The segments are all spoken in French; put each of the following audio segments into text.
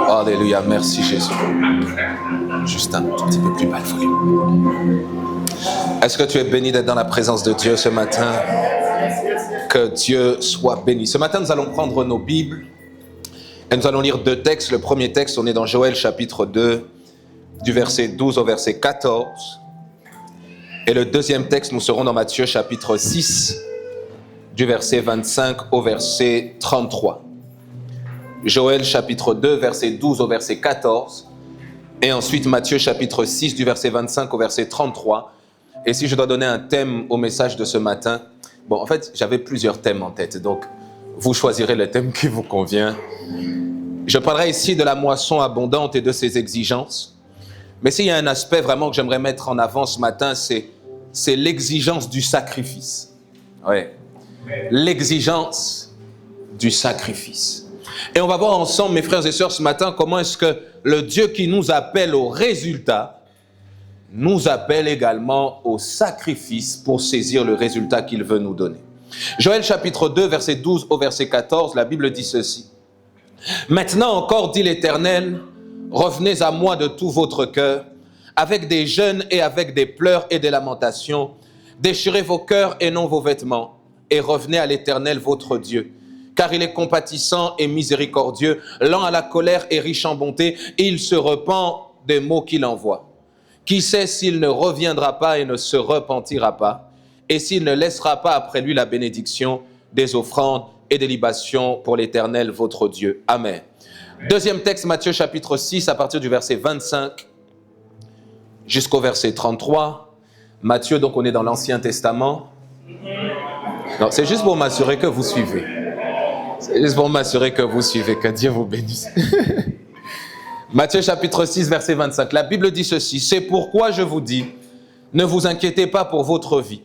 Alléluia, merci Jésus. Juste un tout petit peu plus bas le volume. Est-ce que tu es béni d'être dans la présence de Dieu ce matin? Que Dieu soit béni. Ce matin, nous allons prendre nos Bibles et nous allons lire deux textes. Le premier texte, on est dans Joël chapitre 2, du verset 12 au verset 14. Et le deuxième texte, nous serons dans Matthieu chapitre 6, du verset 25 au verset 33. Joël chapitre 2, verset 12 au verset 14. Et ensuite Matthieu chapitre 6, du verset 25 au verset 33. Et si je dois donner un thème au message de ce matin, bon, en fait, j'avais plusieurs thèmes en tête, donc vous choisirez le thème qui vous convient. Je parlerai ici de la moisson abondante et de ses exigences. Mais s'il y a un aspect vraiment que j'aimerais mettre en avant ce matin, c'est l'exigence du sacrifice. Oui, l'exigence du sacrifice. Et on va voir ensemble, mes frères et sœurs, ce matin, comment est-ce que le Dieu qui nous appelle au résultat nous appelle également au sacrifice pour saisir le résultat qu'il veut nous donner. Joël chapitre 2, verset 12 au verset 14, la Bible dit ceci. « Maintenant encore, dit l'Éternel, revenez à moi de tout votre cœur, avec des jeûnes et avec des pleurs et des lamentations. Déchirez vos cœurs et non vos vêtements, et revenez à l'Éternel votre Dieu. Car il est compatissant et miséricordieux, lent à la colère et riche en bonté, et il se repent des maux qu'il envoie. Qui sait s'il ne reviendra pas et ne se repentira pas, et s'il ne laissera pas après lui la bénédiction des offrandes et des libations pour l'Éternel votre Dieu. Amen. » Deuxième texte, Matthieu chapitre 6, à partir du verset 25 jusqu'au verset 33. Matthieu, donc on est dans l'Ancien Testament. Non, c'est juste pour m'assurer que vous suivez. C'est juste pour m'assurer que vous suivez, que Dieu vous bénisse. Matthieu chapitre 6, verset 25. La Bible dit ceci. « C'est pourquoi je vous dis, ne vous inquiétez pas pour votre vie,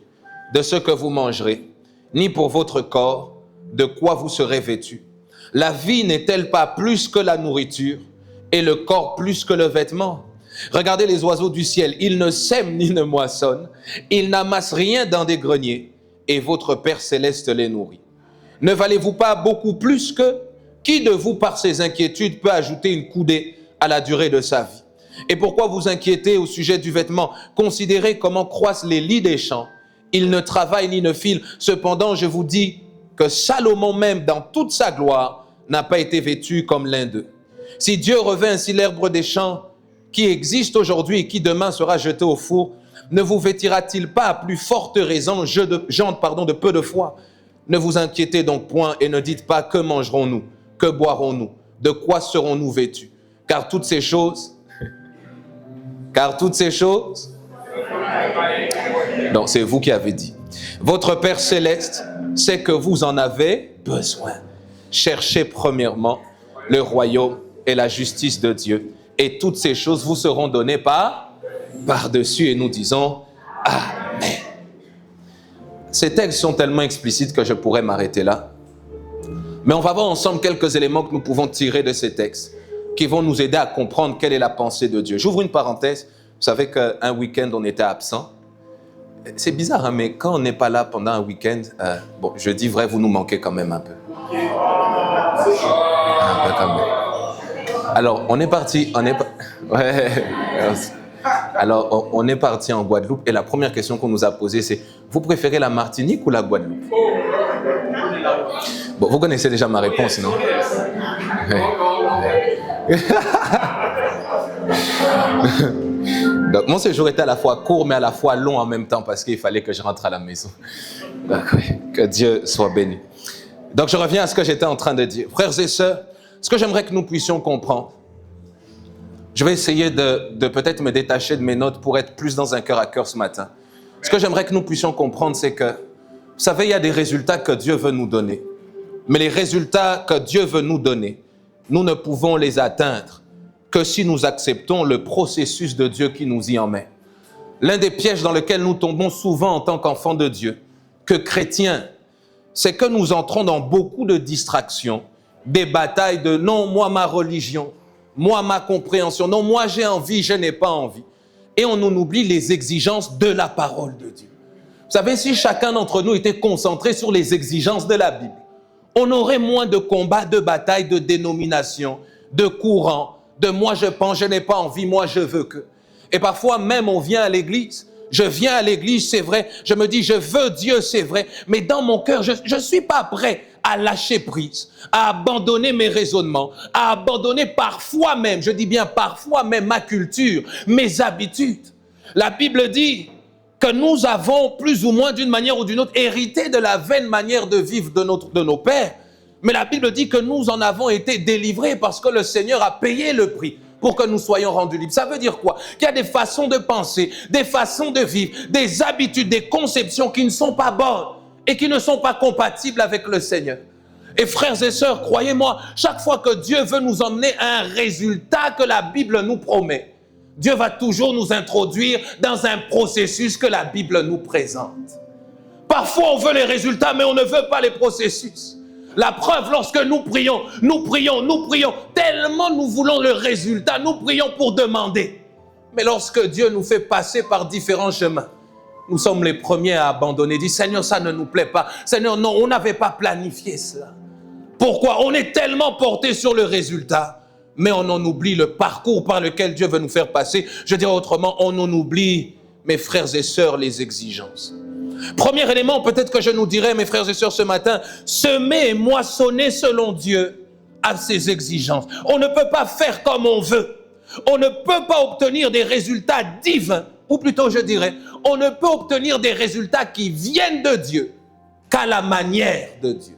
de ce que vous mangerez, ni pour votre corps, de quoi vous serez vêtus. La vie n'est-elle pas plus que la nourriture, et le corps plus que le vêtement? Regardez les oiseaux du ciel, ils ne sèment ni ne moissonnent, ils n'amassent rien dans des greniers, et votre Père céleste les nourrit. Ne valez-vous pas beaucoup plus que qui de vous, par ses inquiétudes, peut ajouter une coudée à la durée de sa vie? Et pourquoi vous inquiétez au sujet du vêtement? Considérez comment croissent les lys des champs. Ils ne travaillent ni ne filent. Cependant, je vous dis que Salomon même, dans toute sa gloire, n'a pas été vêtu comme l'un d'eux. Si Dieu revêt ainsi l'herbe des champs qui existe aujourd'hui et qui demain sera jeté au four, ne vous vêtira-t-il pas à plus forte raison, gens de peu de foi? Ne vous inquiétez donc point et ne dites pas que mangerons-nous, que boirons-nous, de quoi serons-nous vêtus? Car toutes ces choses, non, c'est vous qui avez dit. Votre Père céleste sait que vous en avez besoin. Cherchez premièrement le royaume et la justice de Dieu, et toutes ces choses vous seront données par-dessus, et nous disons Amen. Ces textes sont tellement explicites que je pourrais m'arrêter là. Mais on va voir ensemble quelques éléments que nous pouvons tirer de ces textes qui vont nous aider à comprendre quelle est la pensée de Dieu. J'ouvre une parenthèse. Vous savez qu'un week-end, on était absent. C'est bizarre, hein, mais quand on n'est pas là pendant un week-end, bon, je dis vrai, vous nous manquez quand même un peu. Un peu quand même. Alors, on est parti, ouais. Alors, on est parti en Guadeloupe et la première question qu'on nous a posée, c'est « Vous préférez la Martinique ou la Guadeloupe ?» Bon, vous connaissez déjà ma réponse, non? Donc, mon séjour était à la fois court, mais à la fois long en même temps parce qu'il fallait que je rentre à la maison. Donc, oui, que Dieu soit béni. Donc, je reviens à ce que j'étais en train de dire. Frères et sœurs, ce que j'aimerais que nous puissions comprendre, je vais essayer de peut-être me détacher de mes notes pour être plus dans un cœur à cœur ce matin. Ce que j'aimerais que nous puissions comprendre, c'est que, vous savez, il y a des résultats que Dieu veut nous donner. Mais les résultats que Dieu veut nous donner, nous ne pouvons les atteindre que si nous acceptons le processus de Dieu qui nous y emmène. L'un des pièges dans lesquels nous tombons souvent en tant qu'enfants de Dieu, que chrétiens, c'est que nous entrons dans beaucoup de distractions, des batailles de « non, moi, ma religion », moi, ma compréhension. Non, moi, j'ai envie, je n'ai pas envie. Et on nous oublie les exigences de la parole de Dieu. Vous savez, si chacun d'entre nous était concentré sur les exigences de la Bible, on aurait moins de combats, de batailles, de dénominations, de courants, de moi je pense, je n'ai pas envie, moi je veux que. Et parfois même on vient à l'église, je viens à l'église, c'est vrai, je me dis je veux Dieu, c'est vrai, mais dans mon cœur, je ne suis pas prêt à lâcher prise, à abandonner mes raisonnements, à abandonner parfois même, je dis bien parfois même ma culture, mes habitudes. La Bible dit que nous avons plus ou moins d'une manière ou d'une autre hérité de la vaine manière de vivre de nos pères. Mais la Bible dit que nous en avons été délivrés parce que le Seigneur a payé le prix pour que nous soyons rendus libres. Ça veut dire quoi? Qu'il y a des façons de penser, des façons de vivre, des habitudes, des conceptions qui ne sont pas bonnes et qui ne sont pas compatibles avec le Seigneur. Et frères et sœurs, croyez-moi, chaque fois que Dieu veut nous emmener à un résultat que la Bible nous promet, Dieu va toujours nous introduire dans un processus que la Bible nous présente. Parfois, on veut les résultats, mais on ne veut pas les processus. La preuve, lorsque nous prions, tellement nous voulons le résultat, nous prions pour demander. Mais lorsque Dieu nous fait passer par différents chemins, nous sommes les premiers à abandonner, dire Seigneur, ça ne nous plaît pas. Seigneur, non, on n'avait pas planifié cela. Pourquoi? On est tellement porté sur le résultat, mais on en oublie le parcours par lequel Dieu veut nous faire passer. Je dirais autrement, on en oublie, mes frères et sœurs, les exigences. Premier élément, peut-être que je nous dirais, mes frères et sœurs, ce matin, semer et moissonner selon Dieu à ses exigences. On ne peut pas faire comme on veut. On ne peut pas obtenir des résultats divins, ou plutôt je dirais, on ne peut obtenir des résultats qui viennent de Dieu qu'à la manière de Dieu.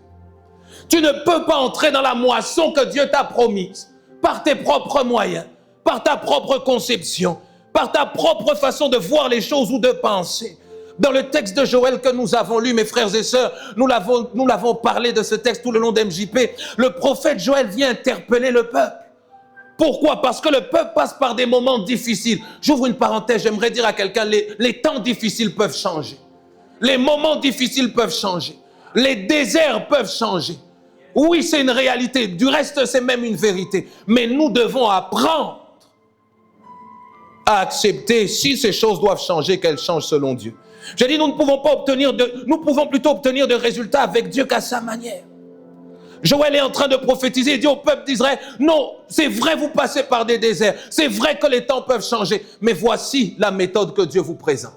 Tu ne peux pas entrer dans la moisson que Dieu t'a promise par tes propres moyens, par ta propre conception, par ta propre façon de voir les choses ou de penser. Dans le texte de Joël que nous avons lu, mes frères et sœurs, nous l'avons parlé de ce texte tout le long d'MJP, le prophète Joël vient interpeller le peuple. Pourquoi? Parce que le peuple passe par des moments difficiles. J'ouvre une parenthèse, j'aimerais dire à quelqu'un, les temps difficiles peuvent changer. Les moments difficiles peuvent changer. Les déserts peuvent changer. Oui, c'est une réalité. Du reste, c'est même une vérité. Mais nous devons apprendre à accepter, si ces choses doivent changer, qu'elles changent selon Dieu. Je dis, nous pouvons plutôt obtenir de résultats avec Dieu qu'à sa manière. Joël est en train de prophétiser, il dit au peuple d'Israël, non, c'est vrai, vous passez par des déserts, c'est vrai que les temps peuvent changer, mais voici la méthode que Dieu vous présente.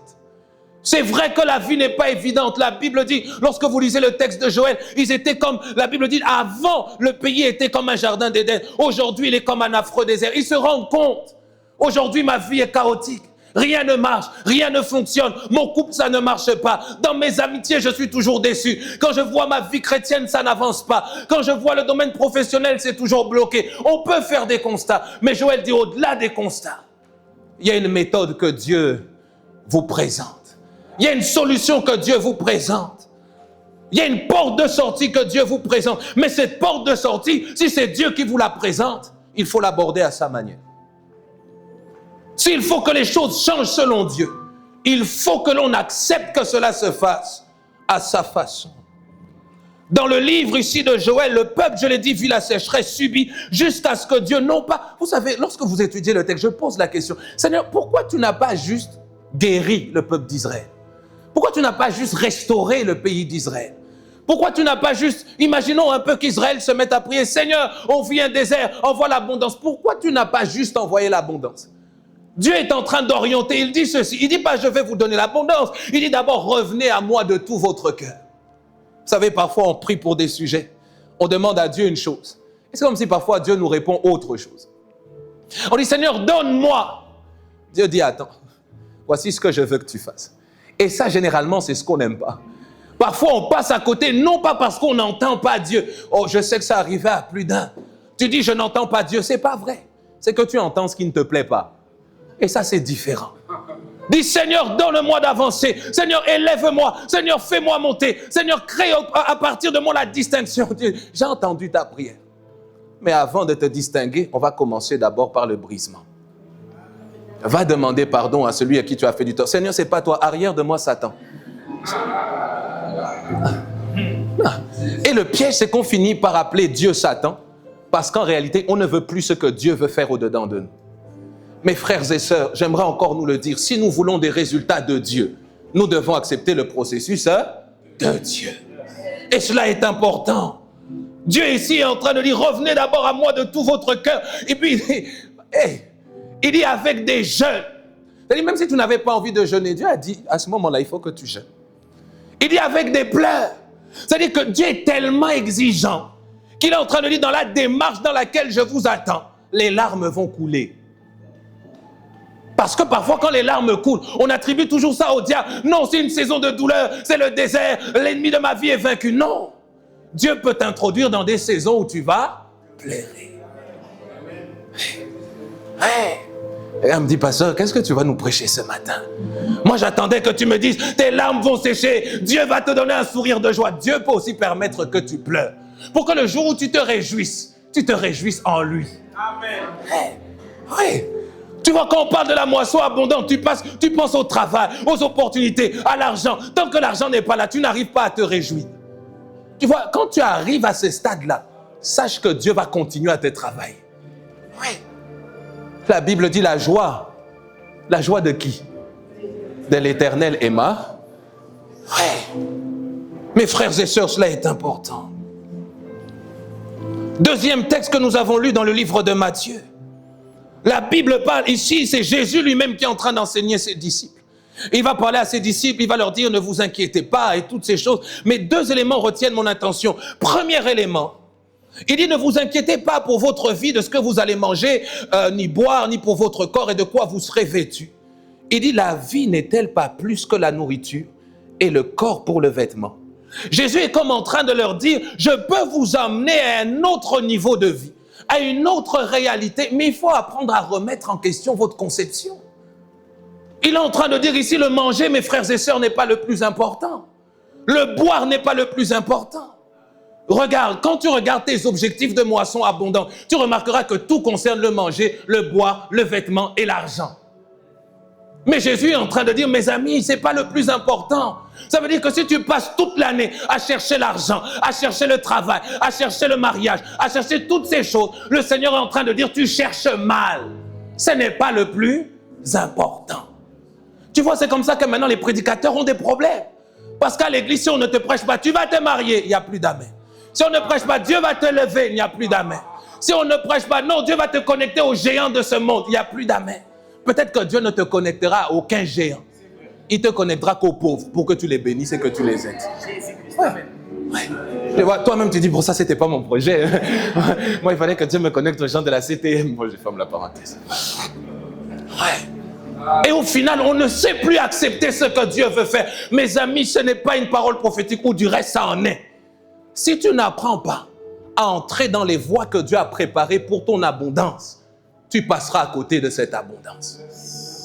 C'est vrai que la vie n'est pas évidente. La Bible dit, lorsque vous lisez le texte de Joël, la Bible dit, avant, le pays était comme un jardin d'Éden. Aujourd'hui, il est comme un affreux désert. Ils se rendent compte. Aujourd'hui, ma vie est chaotique. Rien ne marche, rien ne fonctionne. Mon couple, ça ne marche pas. Dans mes amitiés, je suis toujours déçu. Quand je vois ma vie chrétienne, ça n'avance pas. Quand je vois le domaine professionnel, c'est toujours bloqué. On peut faire des constats. Mais Joël dit, au-delà des constats, il y a une méthode que Dieu vous présente. Il y a une solution que Dieu vous présente. Il y a une porte de sortie que Dieu vous présente. Mais cette porte de sortie, si c'est Dieu qui vous la présente, il faut l'aborder à sa manière. S'il faut que les choses changent selon Dieu, il faut que l'on accepte que cela se fasse à sa façon. Dans le livre ici de Joël, le peuple, je l'ai dit, vit la sécheresse subie jusqu'à ce que Dieu non pas... Vous savez, lorsque vous étudiez le texte, je pose la question, Seigneur, pourquoi tu n'as pas juste guéri le peuple d'Israël? Pourquoi tu n'as pas juste restauré le pays d'Israël? Pourquoi tu n'as pas juste... Imaginons un peu qu'Israël se mette à prier, Seigneur, on vit un désert, envoie l'abondance. Pourquoi tu n'as pas juste envoyé l'abondance? Dieu est en train d'orienter, il dit ceci, il dit pas je vais vous donner l'abondance, il dit d'abord revenez à moi de tout votre cœur. Vous savez, parfois on prie pour des sujets, on demande à Dieu une chose, et c'est comme si parfois Dieu nous répond autre chose. On dit Seigneur donne-moi, Dieu dit attends, voici ce que je veux que tu fasses. Et ça généralement c'est ce qu'on n'aime pas. Parfois on passe à côté, non pas parce qu'on n'entend pas Dieu, oh je sais que ça arrivait à plus d'un, tu dis je n'entends pas Dieu, c'est pas vrai, c'est que tu entends ce qui ne te plaît pas. Et ça, c'est différent. Dis, Seigneur, donne-moi d'avancer. Seigneur, élève-moi. Seigneur, fais-moi monter. Seigneur, crée à partir de moi la distinction. J'ai entendu ta prière. Mais avant de te distinguer, on va commencer d'abord par le brisement. Va demander pardon à celui à qui tu as fait du tort. Seigneur, c'est pas toi. Arrière de moi, Satan. Et le piège, c'est qu'on finit par appeler Dieu Satan. Parce qu'en réalité, on ne veut plus ce que Dieu veut faire au-dedans de nous. Mes frères et sœurs, j'aimerais encore nous le dire, si nous voulons des résultats de Dieu, nous devons accepter le processus de Dieu. Et cela est important. Dieu ici est en train de dire, revenez d'abord à moi de tout votre cœur. Et puis, il dit avec des jeûnes. C'est-à-dire, même si tu n'avais pas envie de jeûner, Dieu a dit, à ce moment-là, il faut que tu jeûnes. Il dit avec des pleurs. C'est-à-dire que Dieu est tellement exigeant qu'il est en train de dire, dans la démarche dans laquelle je vous attends, les larmes vont couler. Parce que parfois, quand les larmes coulent, on attribue toujours ça au diable. Non, c'est une saison de douleur, c'est le désert, l'ennemi de ma vie est vaincu. Non, Dieu peut t'introduire dans des saisons où tu vas pleurer. Et elle me dit, pasteur, qu'est-ce que tu vas nous prêcher ce matin? Moi, j'attendais que tu me dises, tes larmes vont sécher, Dieu va te donner un sourire de joie. Dieu peut aussi permettre que tu pleures. Pour que le jour où tu te réjouisses en lui. Amen. Oui. Tu vois, quand on parle de la moisson abondante, tu penses au travail, aux opportunités, à l'argent. Tant que l'argent n'est pas là, tu n'arrives pas à te réjouir. Tu vois, quand tu arrives à ce stade-là, sache que Dieu va continuer à te travailler. Oui. La Bible dit la joie. La joie de qui? De l'Éternel est ma. Oui. Mes frères et sœurs, cela est important. Deuxième texte que nous avons lu dans le livre de Matthieu. La Bible parle ici, c'est Jésus lui-même qui est en train d'enseigner ses disciples. Il va parler à ses disciples, il va leur dire ne vous inquiétez pas et toutes ces choses. Mais deux éléments retiennent mon attention. Premier élément, il dit ne vous inquiétez pas pour votre vie de ce que vous allez manger, ni boire, ni pour votre corps et de quoi vous serez vêtus. Il dit la vie n'est-elle pas plus que la nourriture et le corps pour le vêtement? Jésus est comme en train de leur dire je peux vous emmener à un autre niveau de vie, à une autre réalité, mais il faut apprendre à remettre en question votre conception. Il est en train de dire ici, le manger, mes frères et sœurs, n'est pas le plus important. Le boire n'est pas le plus important. Regarde, quand tu regardes tes objectifs de moisson abondante, tu remarqueras que tout concerne le manger, le boire, le vêtement et l'argent. Mais Jésus est en train de dire, mes amis, c'est pas le plus important. Ça veut dire que si tu passes toute l'année à chercher l'argent, à chercher le travail, à chercher le mariage, à chercher toutes ces choses, le Seigneur est en train de dire, tu cherches mal. Ce n'est pas le plus important. Tu vois, c'est comme ça que maintenant les prédicateurs ont des problèmes. Parce qu'à l'église, si on ne te prêche pas, tu vas te marier, il n'y a plus d'amen. Si on ne prêche pas, Dieu va te lever, il n'y a plus d'amen. Si on ne prêche pas, non, Dieu va te connecter aux géants de ce monde, il n'y a plus d'amen. Peut-être que Dieu ne te connectera à aucun géant. Il te connectera qu'aux pauvres pour que tu les bénisses et que tu les aides. Ouais. Tu vois, toi-même, tu dis, bon, ça, c'était pas mon projet. Moi, il fallait que Dieu me connecte aux gens de la CTM. Bon, je ferme la parenthèse. Ouais. Et au final, on ne sait plus accepter ce que Dieu veut faire. Mes amis, ce n'est pas une parole prophétique ou du reste, ça en est. Si tu n'apprends pas à entrer dans les voies que Dieu a préparées pour ton abondance, tu passeras à côté de cette abondance.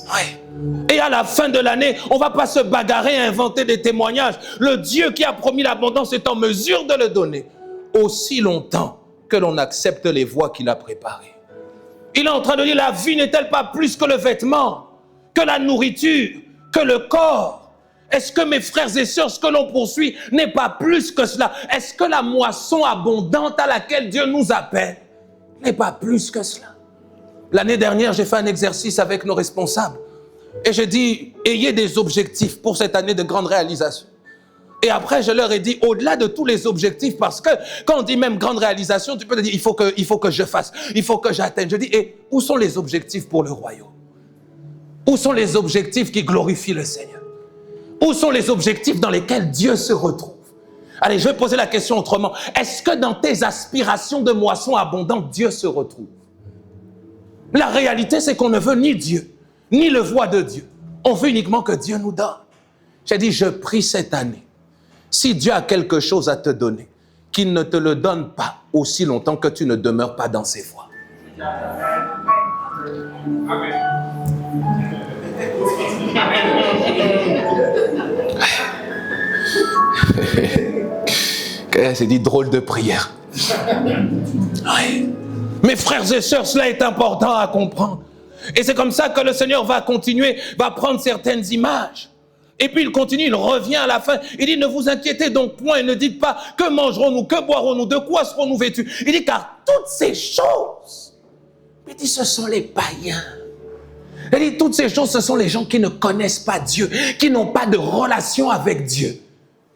Ouais. Et à la fin de l'année, on ne va pas se bagarrer à inventer des témoignages. Le Dieu qui a promis l'abondance est en mesure de le donner aussi longtemps que l'on accepte les voies qu'il a préparées. Il est en train de dire, la vie n'est-elle pas plus que le vêtement, que la nourriture, que le corps? Est-ce que mes frères et sœurs, ce que l'on poursuit n'est pas plus que cela? Est-ce que la moisson abondante à laquelle Dieu nous appelle n'est pas plus que cela? L'année dernière, j'ai fait un exercice avec nos responsables et j'ai dit, ayez des objectifs pour cette année de grande réalisation. Et après, je leur ai dit, au-delà de tous les objectifs, parce que quand on dit même grande réalisation, tu peux te dire, il faut que je fasse, il faut que j'atteigne. Je dis, et où sont les objectifs pour le royaume? Où sont les objectifs qui glorifient le Seigneur? Où sont les objectifs dans lesquels Dieu se retrouve? Allez, je vais poser la question autrement. Est-ce que dans tes aspirations de moisson abondante, Dieu se retrouve? La réalité, c'est qu'on ne veut ni Dieu, ni le voie de Dieu. On veut uniquement que Dieu nous donne. J'ai dit, je prie cette année. Si Dieu a quelque chose à te donner, qu'il ne te le donne pas aussi longtemps que tu ne demeures pas dans ses voies. Amen. C'est dit drôle de prière. Oui. Mes frères et sœurs, cela est important à comprendre. Et c'est comme ça que le Seigneur va continuer, va prendre certaines images. Et puis il continue, il revient à la fin. Il dit, ne vous inquiétez donc point et ne dites pas, que mangerons-nous, que boirons-nous, de quoi serons-nous vêtus? Il dit, car toutes ces choses, il dit, ce sont les païens. Il dit, toutes ces choses, ce sont les gens qui ne connaissent pas Dieu, qui n'ont pas de relation avec Dieu,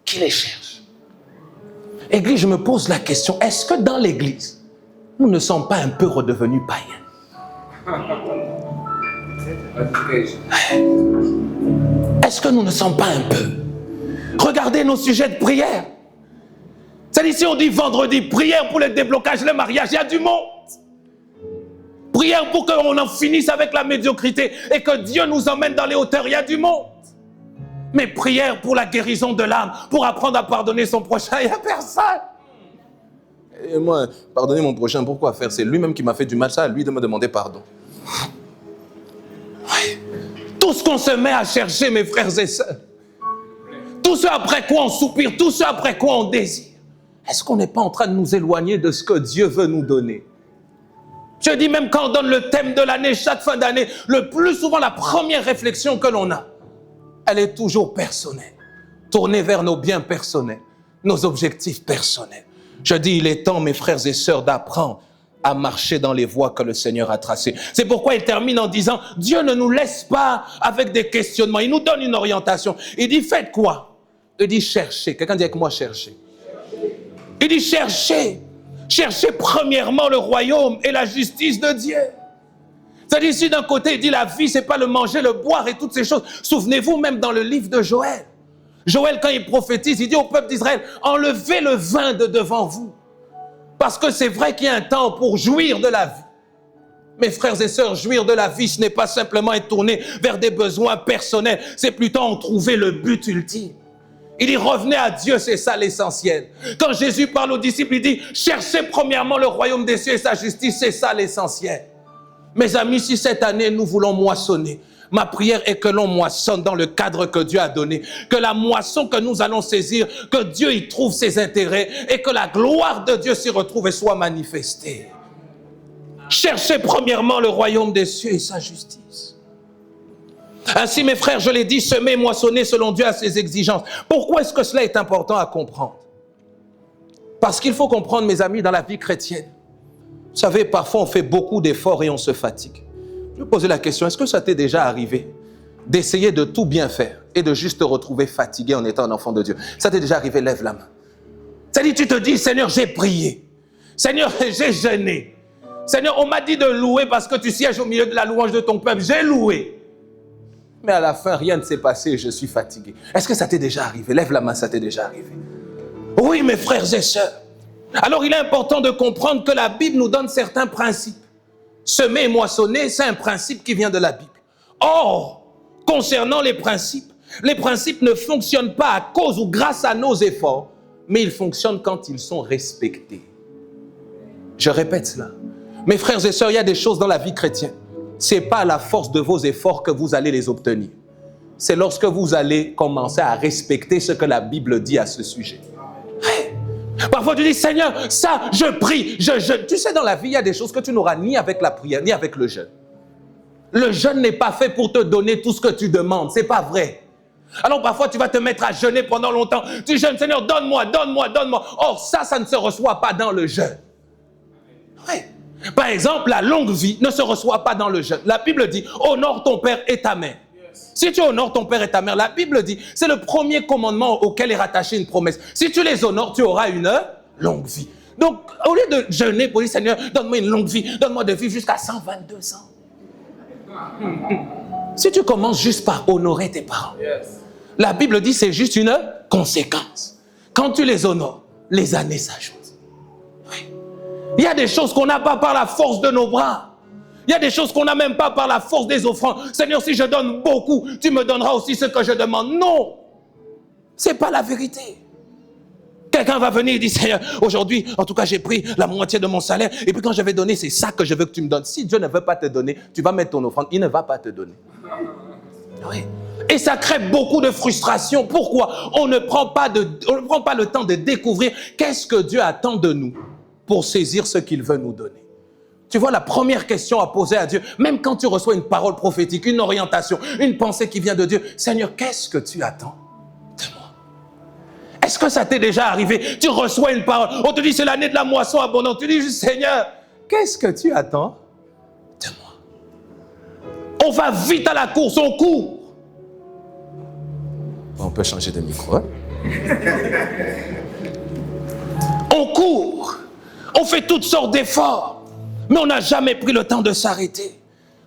qui les cherchent. Église, je me pose la question, est-ce que dans l'église, nous ne sommes pas un peu redevenus païens? Est-ce que nous ne sommes pas un peu? Regardez nos sujets de prière. C'est-à-dire, si on dit vendredi, prière pour le déblocage, le mariage, il y a du monde. Prière pour qu'on en finisse avec la médiocrité et que Dieu nous emmène dans les hauteurs, il y a du monde. Mais prière pour la guérison de l'âme, pour apprendre à pardonner son prochain, il n'y a personne. Et moi, pardonner mon prochain, pourquoi faire? C'est lui-même qui m'a fait du mal, ça à lui de me demander pardon. Oui. Tout ce qu'on se met à chercher, mes frères et sœurs, tout ce après quoi on soupire, tout ce après quoi on désire, est-ce qu'on n'est pas en train de nous éloigner de ce que Dieu veut nous donner? Je dis même quand on donne le thème de l'année, chaque fin d'année, le plus souvent la première réflexion que l'on a, elle est toujours personnelle, tournée vers nos biens personnels, nos objectifs personnels. Je dis, il est temps, mes frères et sœurs, d'apprendre à marcher dans les voies que le Seigneur a tracées. C'est pourquoi il termine en disant, Dieu ne nous laisse pas avec des questionnements, il nous donne une orientation. Il dit, faites quoi? Il dit, cherchez. Quelqu'un dit avec moi, cherchez. Il dit, cherchez. Cherchez premièrement le royaume et la justice de Dieu. C'est-à-dire ici d'un côté, il dit la vie, c'est pas le manger, le boire et toutes ces choses. Souvenez-vous même dans le livre de Joël. Joël, quand il prophétise, il dit au peuple d'Israël, enlevez le vin de devant vous. Parce que c'est vrai qu'il y a un temps pour jouir de la vie. Mes frères et sœurs, jouir de la vie, ce n'est pas simplement être tourné vers des besoins personnels. C'est plutôt en trouver le but ultime. Il dit, revenez à Dieu, c'est ça l'essentiel. Quand Jésus parle aux disciples, il dit, cherchez premièrement le royaume des cieux et sa justice, c'est ça l'essentiel. Mes amis, si cette année nous voulons moissonner, ma prière est que l'on moissonne dans le cadre que Dieu a donné, que la moisson que nous allons saisir, que Dieu y trouve ses intérêts et que la gloire de Dieu s'y retrouve et soit manifestée. Cherchez premièrement le royaume des cieux et sa justice. Ainsi, mes frères, je l'ai dit, semer et moissonner selon Dieu à ses exigences. Pourquoi est-ce que cela est important à comprendre? Parce qu'il faut comprendre, mes amis, dans la vie chrétienne. Vous savez, parfois on fait beaucoup d'efforts et on se fatigue. Je vais poser la question, est-ce que ça t'est déjà arrivé d'essayer de tout bien faire et de juste te retrouver fatigué en étant un enfant de Dieu? Ça t'est déjà arrivé? Lève la main. C'est-à-dire, tu te dis, Seigneur, j'ai prié. Seigneur, j'ai jeûné. Seigneur, on m'a dit de louer parce que tu sièges au milieu de la louange de ton peuple. J'ai loué. Mais à la fin, rien ne s'est passé et je suis fatigué. Est-ce que ça t'est déjà arrivé? Lève la main, ça t'est déjà arrivé. Oui, mes frères et sœurs. Alors, il est important de comprendre que la Bible nous donne certains principes. Semer et moissonner, c'est un principe qui vient de la Bible. Or, concernant les principes ne fonctionnent pas à cause ou grâce à nos efforts, mais ils fonctionnent quand ils sont respectés. Je répète cela. Mes frères et sœurs, il y a des choses dans la vie chrétienne. Ce n'est pas à la force de vos efforts que vous allez les obtenir. C'est lorsque vous allez commencer à respecter ce que la Bible dit à ce sujet. Parfois tu dis, Seigneur, ça, je prie, je jeûne. Tu sais, dans la vie, il y a des choses que tu n'auras ni avec la prière, ni avec le jeûne. Le jeûne n'est pas fait pour te donner tout ce que tu demandes. Ce n'est pas vrai. Alors parfois, tu vas te mettre à jeûner pendant longtemps. Tu jeûnes, Seigneur, donne-moi, donne-moi, donne-moi. Or, ça ne se reçoit pas dans le jeûne. Oui. Par exemple, la longue vie ne se reçoit pas dans le jeûne. La Bible dit, honore ton père et ta mère. Si tu honores ton père et ta mère, la Bible dit, c'est le premier commandement auquel est rattachée une promesse. Si tu les honores, tu auras une longue vie. Donc, au lieu de jeûner pour dire, Seigneur, donne-moi une longue vie, donne-moi de vivre jusqu'à 122 ans. Si tu commences juste par honorer tes parents, la Bible dit, c'est juste une conséquence. Quand tu les honores, les années s'ajoutent. Oui. Il y a des choses qu'on n'a pas par la force de nos bras. Il y a des choses qu'on n'a même pas par la force des offrandes. Seigneur, si je donne beaucoup, tu me donneras aussi ce que je demande. Non, ce n'est pas la vérité. Quelqu'un va venir et dire, Seigneur, aujourd'hui, en tout cas, j'ai pris la moitié de mon salaire. Et puis quand je vais donner, c'est ça que je veux que tu me donnes. Si Dieu ne veut pas te donner, tu vas mettre ton offrande. Il ne va pas te donner. Oui. Et ça crée beaucoup de frustration. Pourquoi? On ne prend pas le temps de découvrir qu'est-ce que Dieu attend de nous pour saisir ce qu'il veut nous donner. Tu vois, la première question à poser à Dieu, même quand tu reçois une parole prophétique, une orientation, une pensée qui vient de Dieu, Seigneur, qu'est-ce que tu attends de moi? Est-ce que ça t'est déjà arrivé? Tu reçois une parole, on te dit c'est l'année de la moisson abondante, tu dis juste, Seigneur, qu'est-ce que tu attends de moi? On va vite à la course, on court. On peut changer de micro, hein? On court, on fait toutes sortes d'efforts, mais on n'a jamais pris le temps de s'arrêter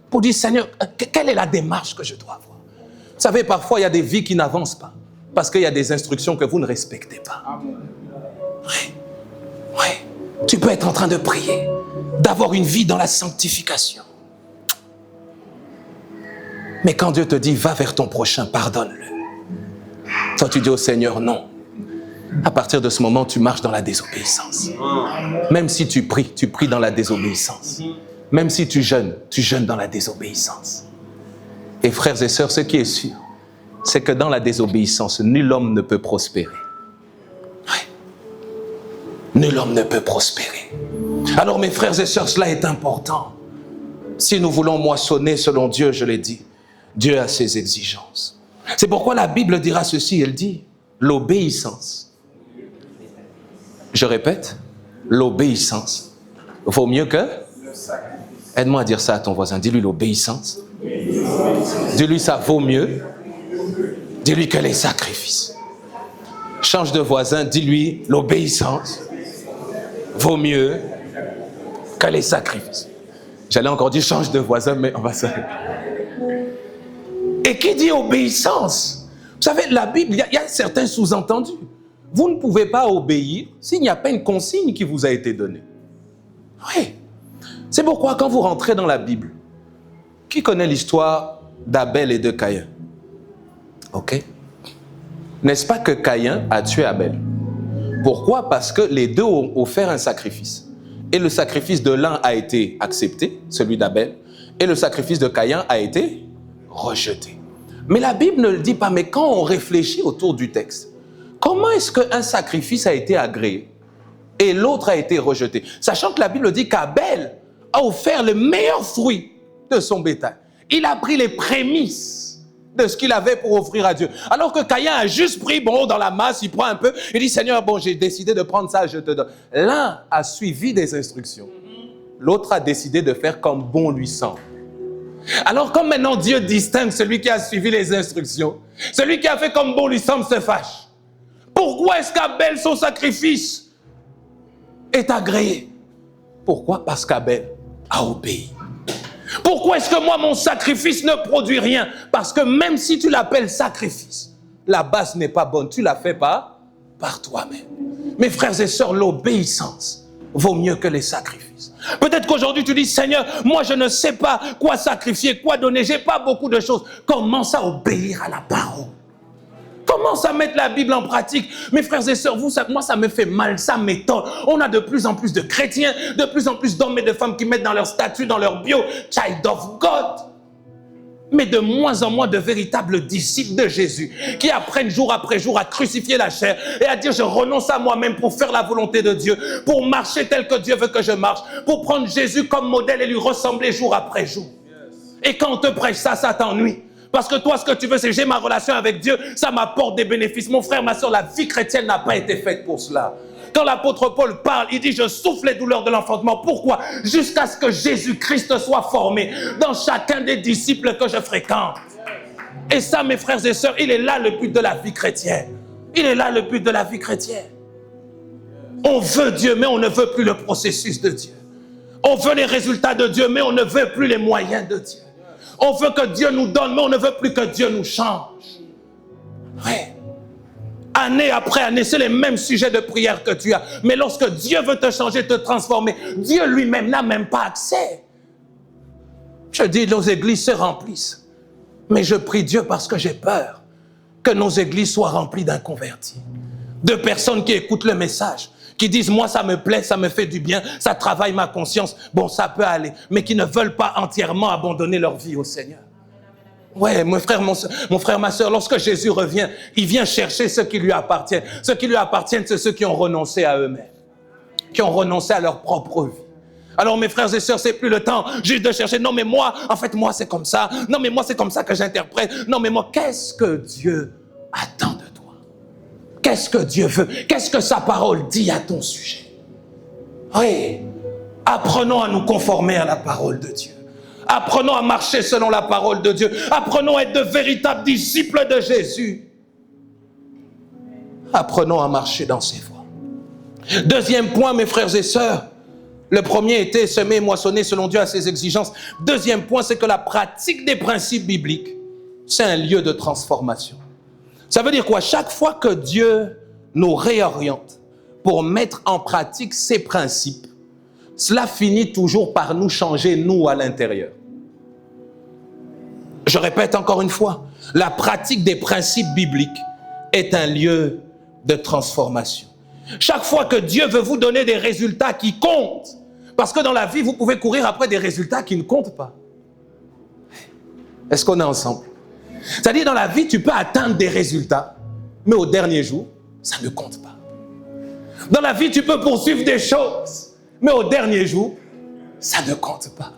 pour dire, Seigneur, quelle est la démarche que je dois avoir? Vous savez, parfois, il y a des vies qui n'avancent pas parce qu'il y a des instructions que vous ne respectez pas. Oui, oui. Tu peux être en train de prier, d'avoir une vie dans la sanctification. Mais quand Dieu te dit, va vers ton prochain, pardonne-le. Toi, tu dis au Seigneur, non. À partir de ce moment, tu marches dans la désobéissance. Même si tu pries dans la désobéissance. Même si tu jeûnes dans la désobéissance. Et frères et sœurs, ce qui est sûr, c'est que dans la désobéissance, nul homme ne peut prospérer. Oui. Nul homme ne peut prospérer. Alors mes frères et sœurs, cela est important. Si nous voulons moissonner selon Dieu, je l'ai dit, Dieu a ses exigences. C'est pourquoi la Bible dira ceci, elle dit, l'obéissance. Je répète, l'obéissance vaut mieux que... Aide-moi à dire ça à ton voisin, dis-lui l'obéissance. Dis-lui ça vaut mieux. Dis-lui que les sacrifices. Change de voisin, dis-lui l'obéissance vaut mieux que les sacrifices. J'allais encore dire change de voisin, mais on va s'arrêter. Et qui dit obéissance? Vous savez, la Bible, il y a certains sous-entendus. Vous ne pouvez pas obéir s'il n'y a pas une consigne qui vous a été donnée. Oui. C'est pourquoi quand vous rentrez dans la Bible, qui connaît l'histoire d'Abel et de Caïn? Ok? N'est-ce pas que Caïn a tué Abel? Pourquoi? Parce que les deux ont offert un sacrifice. Et le sacrifice de l'un a été accepté, celui d'Abel, et le sacrifice de Caïn a été rejeté. Mais la Bible ne le dit pas, mais quand on réfléchit autour du texte, comment est-ce qu'un sacrifice a été agréé et l'autre a été rejeté? Sachant que la Bible dit qu'Abel a offert le meilleur fruit de son bétail. Il a pris les prémices de ce qu'il avait pour offrir à Dieu. Alors que Caïn a juste pris, dans la masse, il prend un peu, il dit, Seigneur, j'ai décidé de prendre ça, je te donne. L'un a suivi des instructions. L'autre a décidé de faire comme bon lui semble. Alors comme maintenant Dieu distingue celui qui a suivi les instructions, celui qui a fait comme bon lui semble se fâche. Pourquoi est-ce qu'Abel, son sacrifice, est agréé? Pourquoi? Parce qu'Abel a obéi. Pourquoi est-ce que moi, mon sacrifice ne produit rien? Parce que même si tu l'appelles sacrifice, la base n'est pas bonne. Tu la fais pas par toi-même. Mes frères et sœurs, l'obéissance vaut mieux que les sacrifices. Peut-être qu'aujourd'hui tu dis, Seigneur, moi je ne sais pas quoi sacrifier, quoi donner, j'ai pas beaucoup de choses. Commence à obéir à la parole. Commence à mettre la Bible en pratique. Mes frères et sœurs, moi ça me fait mal, ça m'étonne. On a de plus en plus de chrétiens, de plus en plus d'hommes et de femmes qui mettent dans leur statut, dans leur bio, Child of God. Mais de moins en moins de véritables disciples de Jésus qui apprennent jour après jour à crucifier la chair et à dire je renonce à moi-même pour faire la volonté de Dieu, pour marcher tel que Dieu veut que je marche, pour prendre Jésus comme modèle et lui ressembler jour après jour. Et quand on te prêche ça, ça t'ennuie. Parce que toi, ce que tu veux, c'est j'ai ma relation avec Dieu, ça m'apporte des bénéfices. Mon frère, ma soeur, la vie chrétienne n'a pas été faite pour cela. Quand l'apôtre Paul parle, il dit, je souffre les douleurs de l'enfantement. Pourquoi? Jusqu'à ce que Jésus-Christ soit formé dans chacun des disciples que je fréquente. Et ça, mes frères et sœurs, il est là le but de la vie chrétienne. Il est là le but de la vie chrétienne. On veut Dieu, mais on ne veut plus le processus de Dieu. On veut les résultats de Dieu, mais on ne veut plus les moyens de Dieu. On veut que Dieu nous donne, mais on ne veut plus que Dieu nous change. Oui. Année après année, c'est les mêmes sujets de prière que tu as. Mais lorsque Dieu veut te changer, te transformer, Dieu lui-même n'a même pas accès. Je dis, nos églises se remplissent. Mais je prie Dieu parce que j'ai peur que nos églises soient remplies d'inconvertis. De personnes qui écoutent le message, qui disent, moi ça me plaît, ça me fait du bien, ça travaille ma conscience, bon ça peut aller, mais qui ne veulent pas entièrement abandonner leur vie au Seigneur. Ouais, mon frère, ma soeur, lorsque Jésus revient, il vient chercher ce qui lui appartient. Ce qui lui appartient, c'est ceux qui ont renoncé à eux-mêmes, qui ont renoncé à leur propre vie. Alors mes frères et sœurs, c'est plus le temps juste de chercher, non mais moi, en fait moi c'est comme ça, non mais moi c'est comme ça que j'interprète, non mais moi, qu'est-ce que Dieu attend de toi? Qu'est-ce que Dieu veut? Qu'est-ce que sa parole dit à ton sujet? Oui, apprenons à nous conformer à la parole de Dieu. Apprenons à marcher selon la parole de Dieu. Apprenons à être de véritables disciples de Jésus. Apprenons à marcher dans ses voies. Deuxième point, mes frères et sœurs. Le premier était semer et moissonner selon Dieu à ses exigences. Deuxième point, c'est que la pratique des principes bibliques, c'est un lieu de transformation. Ça veut dire quoi? Chaque fois que Dieu nous réoriente pour mettre en pratique ses principes, cela finit toujours par nous changer, nous, à l'intérieur. Je répète encore une fois, la pratique des principes bibliques est un lieu de transformation. Chaque fois que Dieu veut vous donner des résultats qui comptent, parce que dans la vie, vous pouvez courir après des résultats qui ne comptent pas. Est-ce qu'on est ensemble? C'est-à-dire, dans la vie, tu peux atteindre des résultats, mais au dernier jour, ça ne compte pas. Dans la vie, tu peux poursuivre des choses, mais au dernier jour, ça ne compte pas.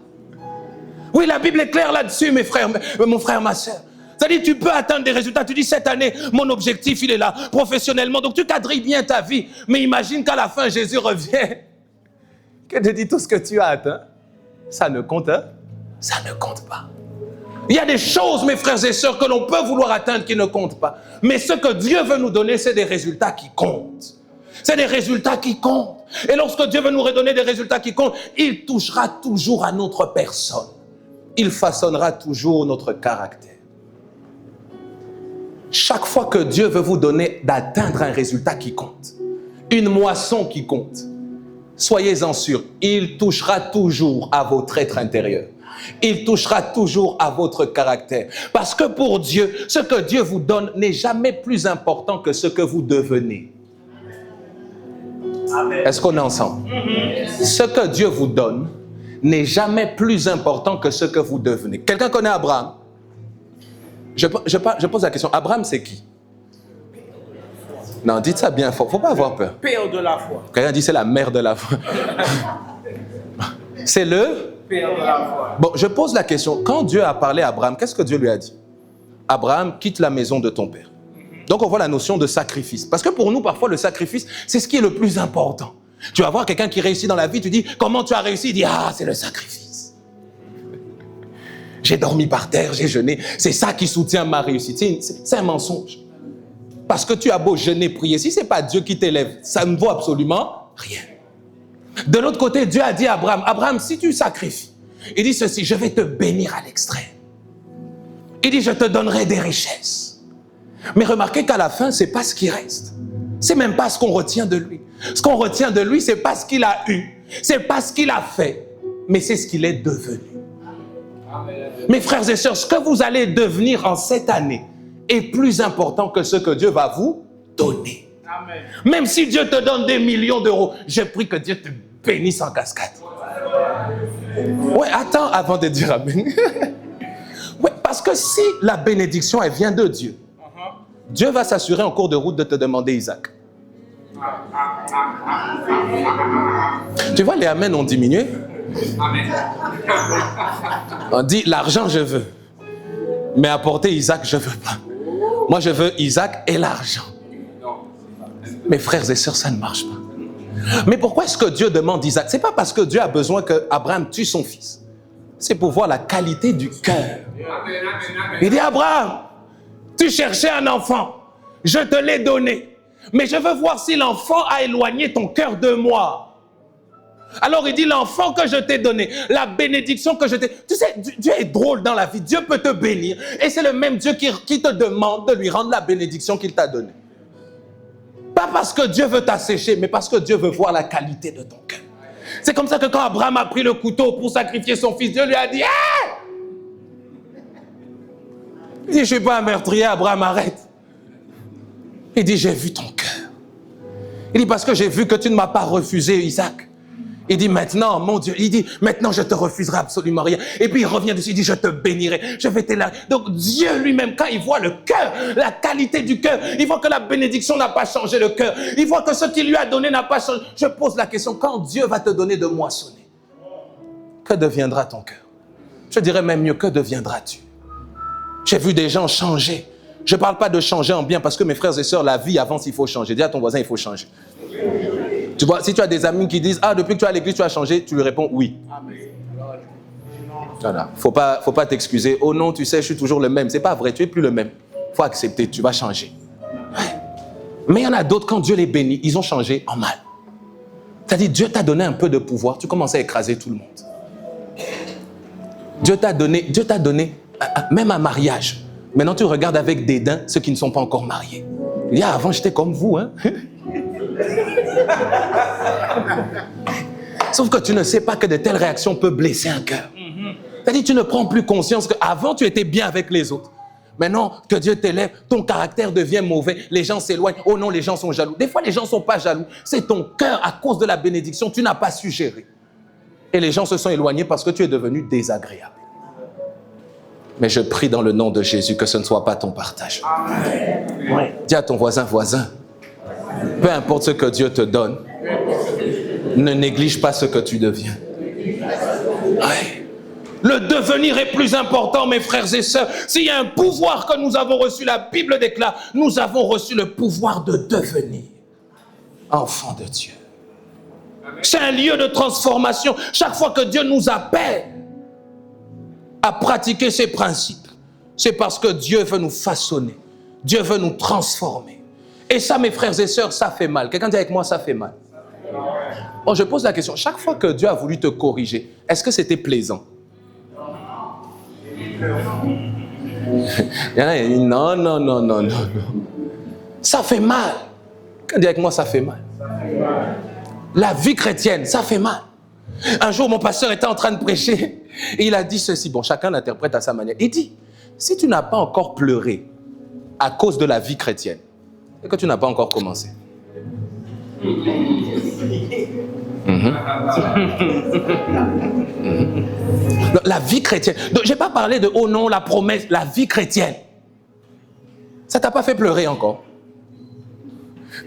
Oui, la Bible est claire là-dessus, mes frères, mon frère, ma soeur. C'est-à-dire, tu peux atteindre des résultats. Tu dis, cette année, mon objectif, il est là, professionnellement. Donc, tu quadrilles bien ta vie. Mais imagine qu'à la fin, Jésus revient. Que te dit tout ce que tu as atteint? Ça ne compte, hein? Ça ne compte pas. Il y a des choses, mes frères et sœurs, que l'on peut vouloir atteindre qui ne comptent pas. Mais ce que Dieu veut nous donner, c'est des résultats qui comptent. C'est des résultats qui comptent. Et lorsque Dieu veut nous redonner des résultats qui comptent, il touchera toujours à notre personne. Il façonnera toujours notre caractère. Chaque fois que Dieu veut vous donner d'atteindre un résultat qui compte, une moisson qui compte, soyez-en sûrs, il touchera toujours à votre être intérieur. Il touchera toujours à votre caractère. Parce que pour Dieu, ce que Dieu vous donne n'est jamais plus important que ce que vous devenez. Amen. Est-ce qu'on est ensemble? Ce que Dieu vous donne n'est jamais plus important que ce que vous devenez. Quelqu'un connaît Abraham? Je pose la question, Abraham c'est qui? Non, dites ça bien fort, il ne faut pas avoir peur. Père de la foi. Quelqu'un dit c'est la mère de la foi. C'est le Père de la foi. Bon, je pose la question, quand Dieu a parlé à Abraham, qu'est-ce que Dieu lui a dit? Abraham, quitte la maison de ton père. Donc on voit la notion de sacrifice. Parce que pour nous, parfois, le sacrifice, c'est ce qui est le plus important. Tu vas voir quelqu'un qui réussit dans la vie, tu dis, comment tu as réussi? Il dit, ah, c'est le sacrifice. J'ai dormi par terre, j'ai jeûné. C'est ça qui soutient ma réussite. C'est un mensonge. Parce que tu as beau jeûner, prier, si ce n'est pas Dieu qui t'élève, ça ne vaut absolument rien. De l'autre côté, Dieu a dit à Abraham, Abraham, si tu sacrifies, il dit ceci, je vais te bénir à l'extrême. Il dit, je te donnerai des richesses. Mais remarquez qu'à la fin, ce n'est pas ce qui reste. Ce n'est même pas ce qu'on retient de lui. Ce qu'on retient de lui, ce n'est pas ce qu'il a eu. Ce n'est pas ce qu'il a fait. Mais c'est ce qu'il est devenu. Amen. Mes frères et sœurs, ce que vous allez devenir en cette année est plus important que ce que Dieu va vous donner. Amen. Même si Dieu te donne des millions d'euros, je prie que Dieu te bénisse en cascade. Ouais, attends avant de dire Amen. Ouais, parce que si la bénédiction, elle vient de Dieu, Dieu va s'assurer en cours de route de te demander Isaac. Tu vois, les Amen ont diminué. Amen. On dit, l'argent, je veux. Mais apporter Isaac, je ne veux pas. Moi, je veux Isaac et l'argent. Mes frères et sœurs, ça ne marche pas. Mais pourquoi est-ce que Dieu demande Isaac? Ce n'est pas parce que Dieu a besoin qu'Abraham tue son fils. C'est pour voir la qualité du cœur. Il dit, Abraham, tu cherchais un enfant. Je te l'ai donné. Mais je veux voir si l'enfant a éloigné ton cœur de moi. Alors il dit, l'enfant que je t'ai donné, la bénédiction que je t'ai... Tu sais, Dieu est drôle dans la vie. Dieu peut te bénir. Et c'est le même Dieu qui te demande de lui rendre la bénédiction qu'il t'a donnée. Pas parce que Dieu veut t'assécher, mais parce que Dieu veut voir la qualité de ton cœur. C'est comme ça que quand Abraham a pris le couteau pour sacrifier son fils, Dieu lui a dit, hey! Il dit, je ne suis pas un meurtrier, Abraham, arrête. Il dit, j'ai vu ton cœur. Il dit, parce que j'ai vu que tu ne m'as pas refusé, Isaac. Il dit, maintenant, mon Dieu, il dit, maintenant, je te refuserai absolument rien. Et puis, il revient dessus, il dit, je te bénirai, je vais t'élargir. Donc, Dieu lui-même, quand il voit le cœur, la qualité du cœur, il voit que la bénédiction n'a pas changé le cœur. Il voit que ce qu'il lui a donné n'a pas changé. Je pose la question, quand Dieu va te donner de moissonner, que deviendra ton cœur? Je dirais même mieux, que deviendras-tu? J'ai vu des gens changer. Je ne parle pas de changer en bien, parce que mes frères et sœurs, la vie avance, il faut changer. Dis à ton voisin, il faut changer. Tu vois, si tu as des amis qui disent, ah, depuis que tu es à l'église, tu as changé, tu lui réponds oui. Voilà. Faut pas t'excuser. Oh non, tu sais, je suis toujours le même. C'est pas vrai, tu es plus le même. Faut accepter, tu vas changer. Ouais. Mais il y en a d'autres, quand Dieu les bénit, ils ont changé en mal. C'est-à-dire, Dieu t'a donné un peu de pouvoir, tu commences à écraser tout le monde. Dieu t'a donné, même un mariage. Maintenant, tu regardes avec dédain ceux qui ne sont pas encore mariés. Il y a avant, j'étais comme vous, hein. Sauf que tu ne sais pas que de telles réactions peuvent blesser un cœur. C'est-à-dire, tu ne prends plus conscience qu'avant, tu étais bien avec les autres. Maintenant que Dieu t'élève, ton caractère devient mauvais, les gens s'éloignent. Oh non, les gens sont jaloux. Des fois, les gens ne sont pas jaloux. C'est ton cœur, à cause de la bénédiction, tu n'as pas su gérer. Et les gens se sont éloignés parce que tu es devenu désagréable. Mais je prie dans le nom de Jésus que ce ne soit pas ton partage. Ouais. Dis à ton voisin, peu importe ce que Dieu te donne, ne néglige pas ce que tu deviens. Ouais. Le devenir est plus important, mes frères et sœurs. S'il y a un pouvoir que nous avons reçu, la Bible déclare, nous avons reçu le pouvoir de devenir enfants de Dieu. C'est un lieu de transformation. Chaque fois que Dieu nous appelle à pratiquer ses principes, c'est parce que Dieu veut nous façonner. Dieu veut nous transformer. Et ça, mes frères et sœurs, ça fait mal. Quelqu'un dit avec moi, ça fait mal. Bon, je pose la question. Chaque fois que Dieu a voulu te corriger, est-ce que c'était plaisant? Il y en a qui disent non. Ça fait mal. Quelqu'un dit avec moi, ça fait mal. La vie chrétienne, ça fait mal. Un jour, mon pasteur était en train de prêcher et il a dit ceci. Bon, chacun l'interprète à sa manière. Il dit, si tu n'as pas encore pleuré à cause de la vie chrétienne, c'est que tu n'as pas encore commencé. La vie chrétienne. Donc, je n'ai pas parlé de, oh non, la promesse, la vie chrétienne. Ça ne t'a pas fait pleurer encore?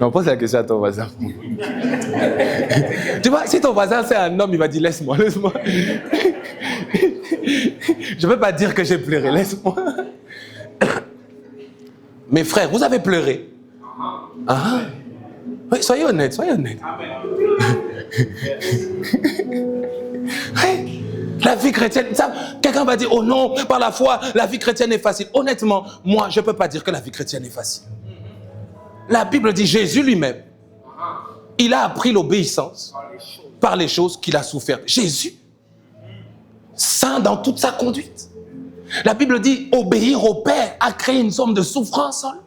Non, pose la question à ton voisin. Tu vois, si ton voisin c'est un homme, il va dire laisse-moi. Je ne peux pas dire que j'ai pleuré, laisse-moi. Mes frères, vous avez pleuré? Ah. Oui, soyez honnêtes. Oui, la vie chrétienne, quelqu'un va dire, oh non, par la foi, la vie chrétienne est facile. Honnêtement, moi, je ne peux pas dire que la vie chrétienne est facile. La Bible dit, Jésus lui-même, il a appris l'obéissance par les choses qu'il a souffert. Jésus, saint dans toute sa conduite. La Bible dit, obéir au Père a créé une somme de souffrance en lui.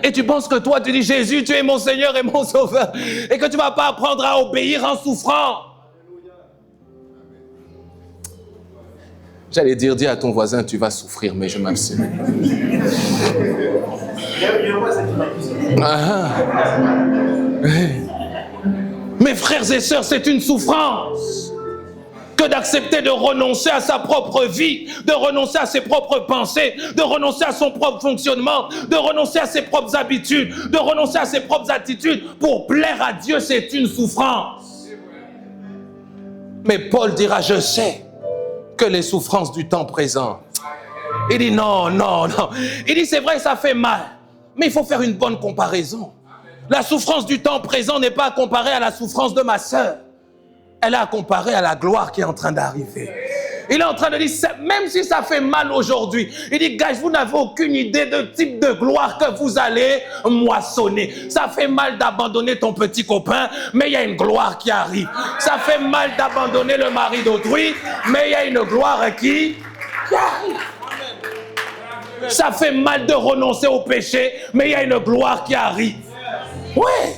Et tu penses que toi, tu dis, Jésus, tu es mon Seigneur et mon Sauveur, et que tu ne vas pas apprendre à obéir en souffrant. J'allais dire, dis à ton voisin, tu vas souffrir, mais je m'abstiens. Mes frères et sœurs, c'est une souffrance que d'accepter de renoncer à sa propre vie, de renoncer à ses propres pensées, de renoncer à son propre fonctionnement, de renoncer à ses propres habitudes, de renoncer à ses propres attitudes pour plaire à Dieu, c'est une souffrance. Mais Paul dira, je sais que les souffrances du temps présent. Il dit non. Il dit c'est vrai, ça fait mal, mais il faut faire une bonne comparaison. La souffrance du temps présent n'est pas comparée à la souffrance de ma sœur. Elle est à comparer à la gloire qui est en train d'arriver. Il est en train de dire, même si ça fait mal aujourd'hui, il dit, gars, vous n'avez aucune idée de type de gloire que vous allez moissonner. Ça fait mal d'abandonner ton petit copain, mais il y a une gloire qui arrive. Ça fait mal d'abandonner le mari d'autrui, mais il y a une gloire qui arrive. Ça fait mal de renoncer au péché, mais il y a une gloire qui arrive. Ouais.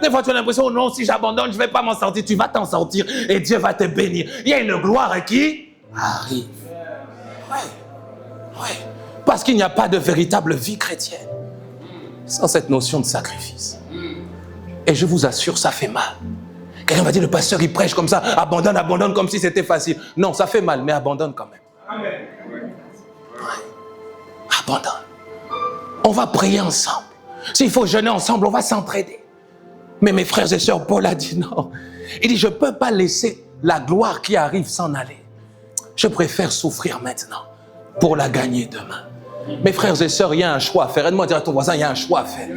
Des fois, tu as l'impression, oh non, si j'abandonne, je ne vais pas m'en sortir. Tu vas t'en sortir et Dieu va te bénir. Il y a une gloire qui arrive. Ouais. Parce qu'il n'y a pas de véritable vie chrétienne sans cette notion de sacrifice. Et je vous assure, ça fait mal. Quelqu'un va dire, le pasteur, il prêche comme ça, abandonne comme si c'était facile. Non, ça fait mal, mais abandonne quand même. Amen. Ouais. Abandonne. On va prier ensemble. S'il faut jeûner ensemble, on va s'entraider. Mais mes frères et sœurs, Paul a dit non. Il dit, je ne peux pas laisser la gloire qui arrive s'en aller. Je préfère souffrir maintenant pour la gagner demain. Mes frères et sœurs, il y a un choix à faire. Aide-moi à dire à ton voisin, il y a un choix à faire.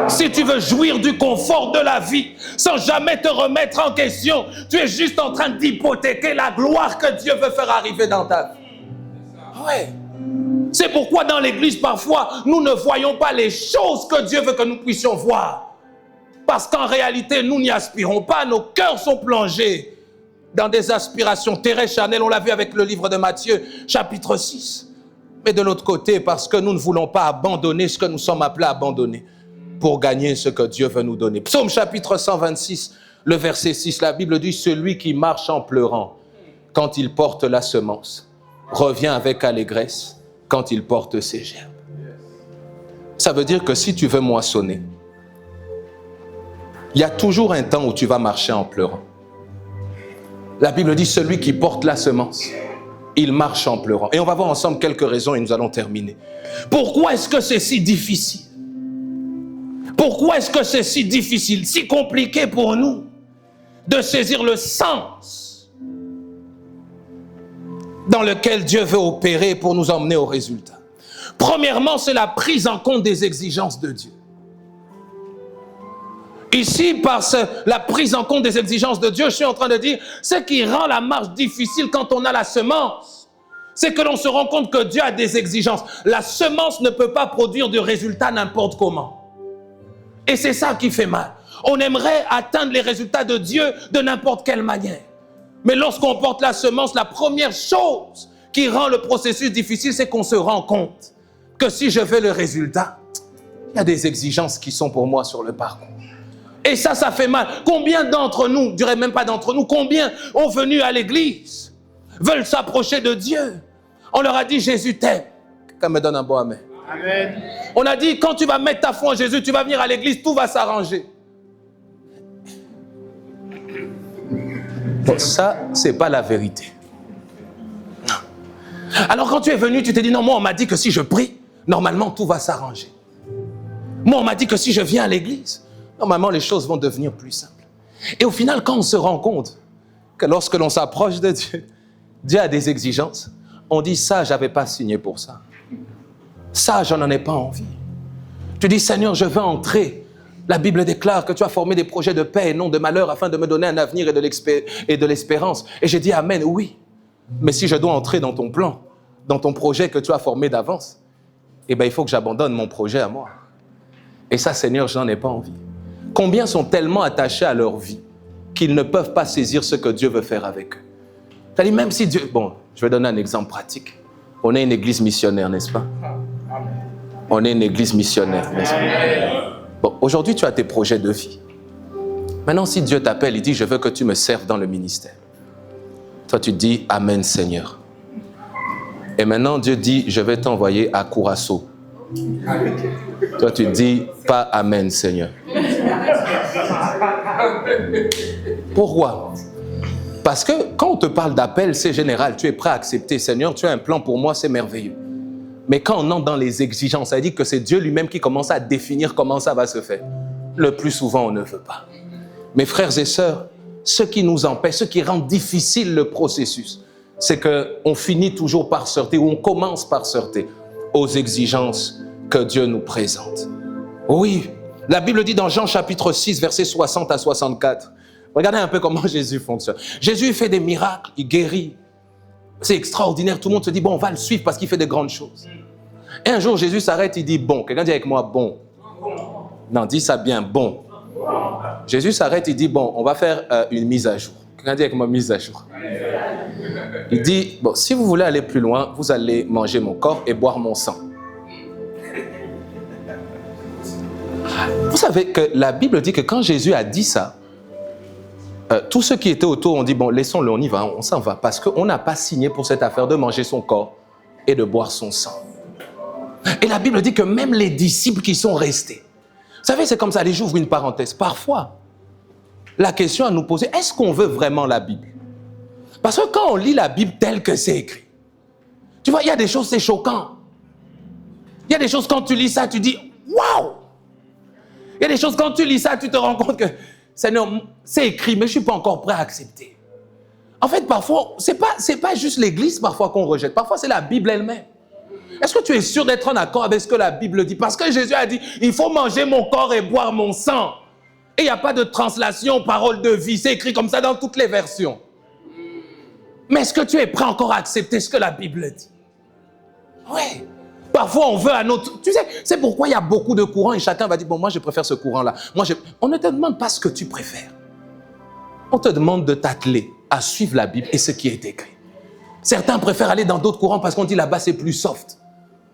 Si tu veux jouir du confort de la vie sans jamais te remettre en question, tu es juste en train d'hypothéquer la gloire que Dieu veut faire arriver dans ta vie. Ouais. C'est pourquoi dans l'église, parfois, nous ne voyons pas les choses que Dieu veut que nous puissions voir. Parce qu'en réalité, nous n'y aspirons pas. Nos cœurs sont plongés dans des aspirations terrestres, charnelles. On l'a vu avec le livre de Matthieu, chapitre 6. Mais de l'autre côté, parce que nous ne voulons pas abandonner ce que nous sommes appelés à abandonner pour gagner ce que Dieu veut nous donner. Psaume chapitre 126, le verset 6, la Bible dit « Celui qui marche en pleurant quand il porte la semence, revient avec allégresse quand il porte ses gerbes. » Ça veut dire que si tu veux moissonner, il y a toujours un temps où tu vas marcher en pleurant. La Bible dit « Celui qui porte la semence, il marche en pleurant. » Et on va voir ensemble quelques raisons et nous allons terminer. Pourquoi est-ce que c'est si difficile? Pourquoi est-ce que c'est si difficile, si compliqué pour nous de saisir le sens dans lequel Dieu veut opérer pour nous emmener au résultat? Premièrement, c'est la prise en compte des exigences de Dieu. Ici, par la prise en compte des exigences de Dieu, je suis en train de dire, ce qui rend la marche difficile quand on a la semence, c'est que l'on se rend compte que Dieu a des exigences. La semence ne peut pas produire de résultats n'importe comment. Et c'est ça qui fait mal. On aimerait atteindre les résultats de Dieu de n'importe quelle manière. Mais lorsqu'on porte la semence, la première chose qui rend le processus difficile, c'est qu'on se rend compte que si je veux le résultat, il y a des exigences qui sont pour moi sur le parcours. Et ça fait mal. Combien d'entre nous, je dirais même pas d'entre nous, combien ont venu à l'église, veulent s'approcher de Dieu? On leur a dit, Jésus t'aime. Quelqu'un me donne un bon amen. Amen. On a dit, quand tu vas mettre ta foi en Jésus, tu vas venir à l'église, tout va s'arranger. Bon, ça, c'est pas la vérité. Non. Alors quand tu es venu, tu t'es dit, non, moi on m'a dit que si je prie, normalement tout va s'arranger. Moi on m'a dit que si je viens à l'église, normalement les choses vont devenir plus simples. Et au final, quand on se rend compte que lorsque l'on s'approche de Dieu, Dieu a des exigences, on dit, ça, j'avais pas signé pour ça. Ça, je n'en ai pas envie. Tu dis, Seigneur, je veux entrer. La Bible déclare que tu as formé des projets de paix et non de malheur afin de me donner un avenir et de l'espérance. Et j'ai dit, Amen, oui. Mais si je dois entrer dans ton plan, dans ton projet que tu as formé d'avance, eh bien, il faut que j'abandonne mon projet à moi. Et ça, Seigneur, je n'en ai pas envie. Combien sont tellement attachés à leur vie qu'ils ne peuvent pas saisir ce que Dieu veut faire avec eux? C'est-à-dire, même si Dieu... Bon, je vais donner un exemple pratique. On est une église missionnaire, n'est-ce pas? On est une église missionnaire, n'est-ce pas? Bon, aujourd'hui, tu as tes projets de vie. Maintenant, si Dieu t'appelle, il dit, je veux que tu me serves dans le ministère. Toi, tu te dis, Amen, Seigneur. Et maintenant, Dieu dit, je vais t'envoyer à Curaçao. Toi, tu te dis, pas Amen, Seigneur. Pourquoi? Parce que quand on te parle d'appel, c'est général. Tu es prêt à accepter, Seigneur, tu as un plan pour moi, c'est merveilleux. Mais quand on entre dans les exigences, ça veut dire que c'est Dieu lui-même qui commence à définir comment ça va se faire. Le plus souvent, on ne veut pas. Mes frères et sœurs, ce qui nous empêche, ce qui rend difficile le processus, c'est qu'on finit toujours par se heurter, ou on commence par se heurter aux exigences que Dieu nous présente. Oui, la Bible dit dans Jean chapitre 6, versets 60 à 64. Regardez un peu comment Jésus fonctionne. Jésus fait des miracles, il guérit. C'est extraordinaire, tout le monde se dit, bon, on va le suivre parce qu'il fait de grandes choses. Et un jour, Jésus s'arrête, il dit, bon. Quelqu'un dit avec moi, bon. Non, dis ça bien, bon. Jésus s'arrête, il dit, bon, on va faire une mise à jour. Quelqu'un dit avec moi, mise à jour. Il dit, bon, si vous voulez aller plus loin, vous allez manger mon corps et boire mon sang. Vous savez que la Bible dit que quand Jésus a dit ça, tous ceux qui étaient autour ont dit, bon, laissons-le, on y va, on s'en va, parce qu'on n'a pas signé pour cette affaire de manger son corps et de boire son sang. Et la Bible dit que même les disciples qui sont restés, vous savez, c'est comme ça, allez, j'ouvre une parenthèse, parfois, la question à nous poser, est-ce qu'on veut vraiment la Bible? Parce que quand on lit la Bible telle que c'est écrit, tu vois, il y a des choses, c'est choquant. Il y a des choses, quand tu lis ça, tu dis, waouh! Il y a des choses, quand tu lis ça, tu te rends compte que, Seigneur, c'est écrit, mais je ne suis pas encore prêt à accepter. En fait, parfois, ce n'est pas juste l'Église parfois qu'on rejette. Parfois, c'est la Bible elle-même. Est-ce que tu es sûr d'être en accord avec ce que la Bible dit? Parce que Jésus a dit, il faut manger mon corps et boire mon sang. Et il n'y a pas de translation, parole de vie. C'est écrit comme ça dans toutes les versions. Mais est-ce que tu es prêt encore à accepter ce que la Bible dit? Oui. Parfois, on veut un autre. Tu sais, c'est pourquoi il y a beaucoup de courants et chacun va dire, bon, moi, je préfère ce courant-là. On ne te demande pas ce que tu préfères. On te demande de t'atteler à suivre la Bible et ce qui est écrit. Certains préfèrent aller dans d'autres courants parce qu'on dit là-bas, c'est plus soft.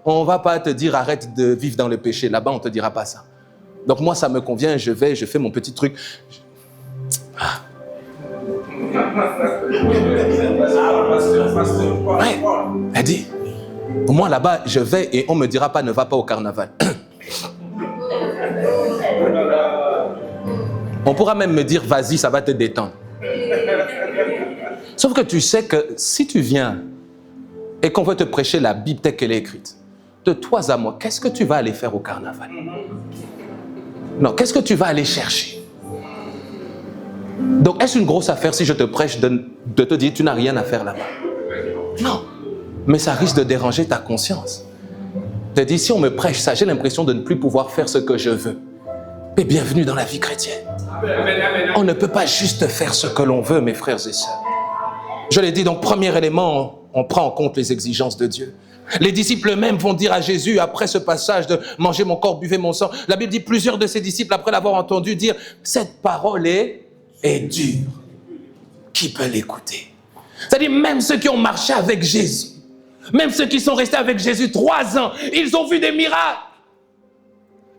On ne va pas te dire, arrête de vivre dans le péché. Là-bas, on ne te dira pas ça. Donc moi, ça me convient, je fais mon petit truc. Ouais, elle dit, moi là-bas, je vais et on ne me dira pas, ne va pas au carnaval. On pourra même me dire, vas-y, ça va te détendre. Sauf que tu sais que si tu viens et qu'on veut te prêcher la Bible telle qu'elle est écrite, de toi à moi, qu'est-ce que tu vas aller faire au carnaval? Non, qu'est-ce que tu vas aller chercher? Donc, est-ce une grosse affaire si je te prêche de te dire, tu n'as rien à faire là-bas? Non, mais ça risque de déranger ta conscience. Te dire, si on me prêche ça, j'ai l'impression de ne plus pouvoir faire ce que je veux. Mais bienvenue dans la vie chrétienne. On ne peut pas juste faire ce que l'on veut, mes frères et sœurs. Je l'ai dit, donc, premier élément, on prend en compte les exigences de Dieu. Les disciples eux-mêmes vont dire à Jésus, après ce passage de « mangez mon corps, buvez mon sang », la Bible dit, plusieurs de ses disciples, après l'avoir entendu dire « cette parole est dure. Qui peut l'écouter ?» C'est-à-dire, même ceux qui ont marché avec Jésus, même ceux qui sont restés avec Jésus 3 ans, ils ont vu des miracles.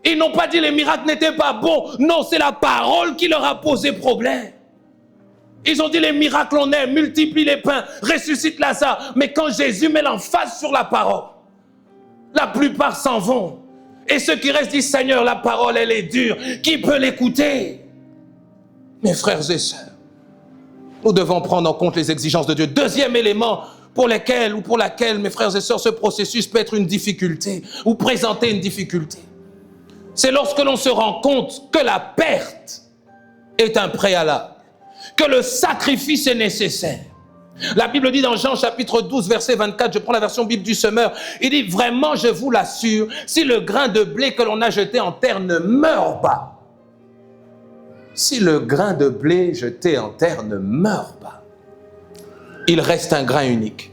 Ils n'ont pas dit les miracles n'étaient pas bons. Non, c'est la parole qui leur a posé problème. Ils ont dit les miracles on aime, multiplie les pains, ressuscite Lazare. Mais quand Jésus met l'emphase sur la parole, la plupart s'en vont. Et ceux qui restent disent, Seigneur, la parole, elle est dure. Qui peut l'écouter? Mes frères et sœurs, nous devons prendre en compte les exigences de Dieu. Deuxième élément pour laquelle, mes frères et sœurs, ce processus peut être une difficulté ou présenter une difficulté. C'est lorsque l'on se rend compte que la perte est un préalable, que le sacrifice est nécessaire. La Bible dit dans Jean chapitre 12, verset 24, je prends la version Bible du Semeur, il dit, vraiment, je vous l'assure, si le grain de blé que l'on a jeté en terre ne meurt pas, si le grain de blé jeté en terre ne meurt pas, il reste un grain unique.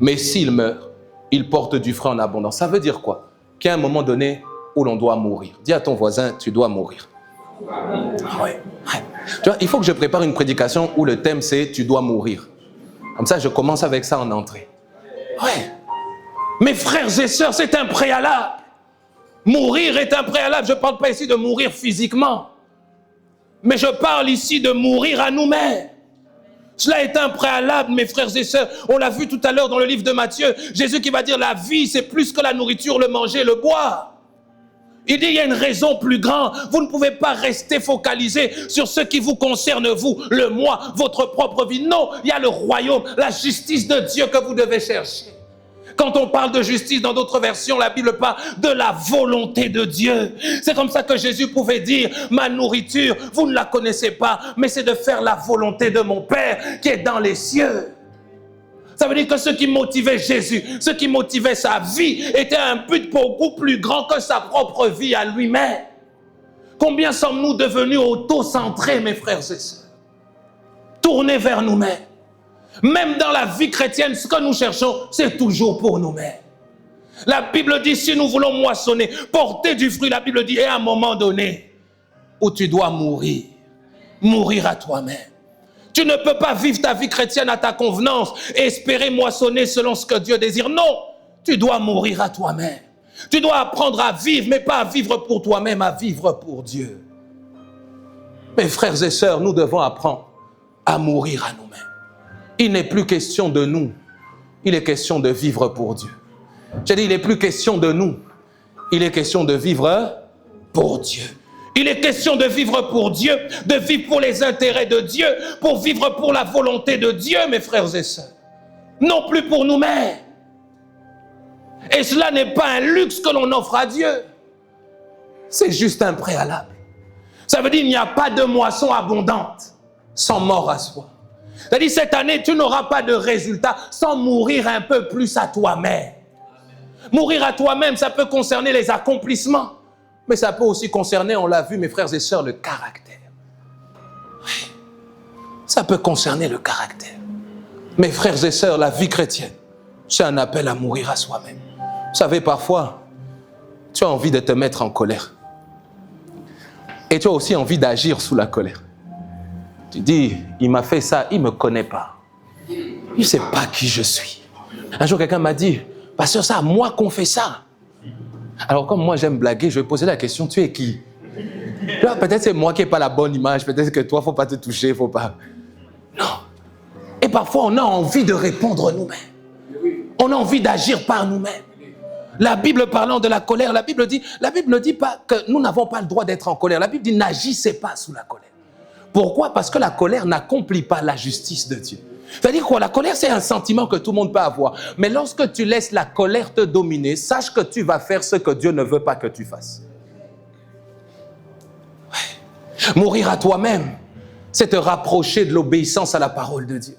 Mais s'il meurt, il porte du fruit en abondance. Ça veut dire quoi? Qu'il y a un moment donné où l'on doit mourir. Dis à ton voisin, tu dois mourir. Ouais. Tu vois, il faut que je prépare une prédication où le thème c'est « tu dois mourir ». Comme ça, je commence avec ça en entrée. Ouais. Mes frères et sœurs, c'est un préalable. Mourir est un préalable. Je ne parle pas ici de mourir physiquement. Mais je parle ici de mourir à nous-mêmes. Cela est un préalable, mes frères et sœurs. On l'a vu tout à l'heure dans le livre de Matthieu. Jésus qui va dire la vie, c'est plus que la nourriture, le manger, le boire. Il dit, il y a une raison plus grande. Vous ne pouvez pas rester focalisé sur ce qui vous concerne, vous, le moi, votre propre vie. Non, il y a le royaume, la justice de Dieu que vous devez chercher. Quand on parle de justice, dans d'autres versions, la Bible parle de la volonté de Dieu. C'est comme ça que Jésus pouvait dire, ma nourriture, vous ne la connaissez pas, mais c'est de faire la volonté de mon Père qui est dans les cieux. Ça veut dire que ce qui motivait Jésus, ce qui motivait sa vie, était un but beaucoup plus grand que sa propre vie à lui-même. Combien sommes-nous devenus auto-centrés, mes frères et sœurs? Tournés vers nous-mêmes. Même dans la vie chrétienne, ce que nous cherchons, c'est toujours pour nous-mêmes. La Bible dit, si nous voulons moissonner, porter du fruit, la Bible dit, et à un moment donné, où tu dois mourir, mourir à toi-même. Tu ne peux pas vivre ta vie chrétienne à ta convenance et espérer moissonner selon ce que Dieu désire. Non, tu dois mourir à toi-même. Tu dois apprendre à vivre, mais pas à vivre pour toi-même, à vivre pour Dieu. Mes frères et sœurs, nous devons apprendre à mourir à nous-mêmes. Il n'est plus question de nous, il est question de vivre pour Dieu. J'ai dit, il n'est plus question de nous, il est question de vivre pour Dieu. Il est question de vivre pour Dieu, de vivre pour les intérêts de Dieu, pour vivre pour la volonté de Dieu, mes frères et sœurs. Non plus pour nous-mêmes. Et cela n'est pas un luxe que l'on offre à Dieu. C'est juste un préalable. Ça veut dire qu'il n'y a pas de moisson abondante sans mort à soi. C'est-à-dire cette année, tu n'auras pas de résultat sans mourir un peu plus à toi-même. Mourir à toi-même, ça peut concerner les accomplissements. Mais ça peut aussi concerner, on l'a vu, mes frères et sœurs, le caractère. Oui. Ça peut concerner le caractère. Mes frères et sœurs, la vie chrétienne, c'est un appel à mourir à soi-même. Vous savez, parfois, tu as envie de te mettre en colère. Et tu as aussi envie d'agir sous la colère. Tu dis, il m'a fait ça, il ne me connaît pas. Il ne sait pas qui je suis. Un jour, quelqu'un m'a dit, pasteur, c'est à moi qu'on fait ça. Alors, comme moi, j'aime blaguer, je vais poser la question, tu es qui? Là, peut-être c'est moi qui n'ai pas la bonne image, peut-être que toi, il ne faut pas te toucher, il ne faut pas... Non. Et parfois, on a envie de répondre nous-mêmes. On a envie d'agir par nous-mêmes. La Bible parlant de la colère, la Bible ne dit pas que nous n'avons pas le droit d'être en colère. La Bible dit, n'agissez pas sous la colère. Pourquoi? Parce que la colère n'accomplit pas la justice de Dieu. C'est-à-dire quoi? La colère, c'est un sentiment que tout le monde peut avoir. Mais lorsque tu laisses la colère te dominer, sache que tu vas faire ce que Dieu ne veut pas que tu fasses. Ouais. Mourir à toi-même, c'est te rapprocher de l'obéissance à la parole de Dieu.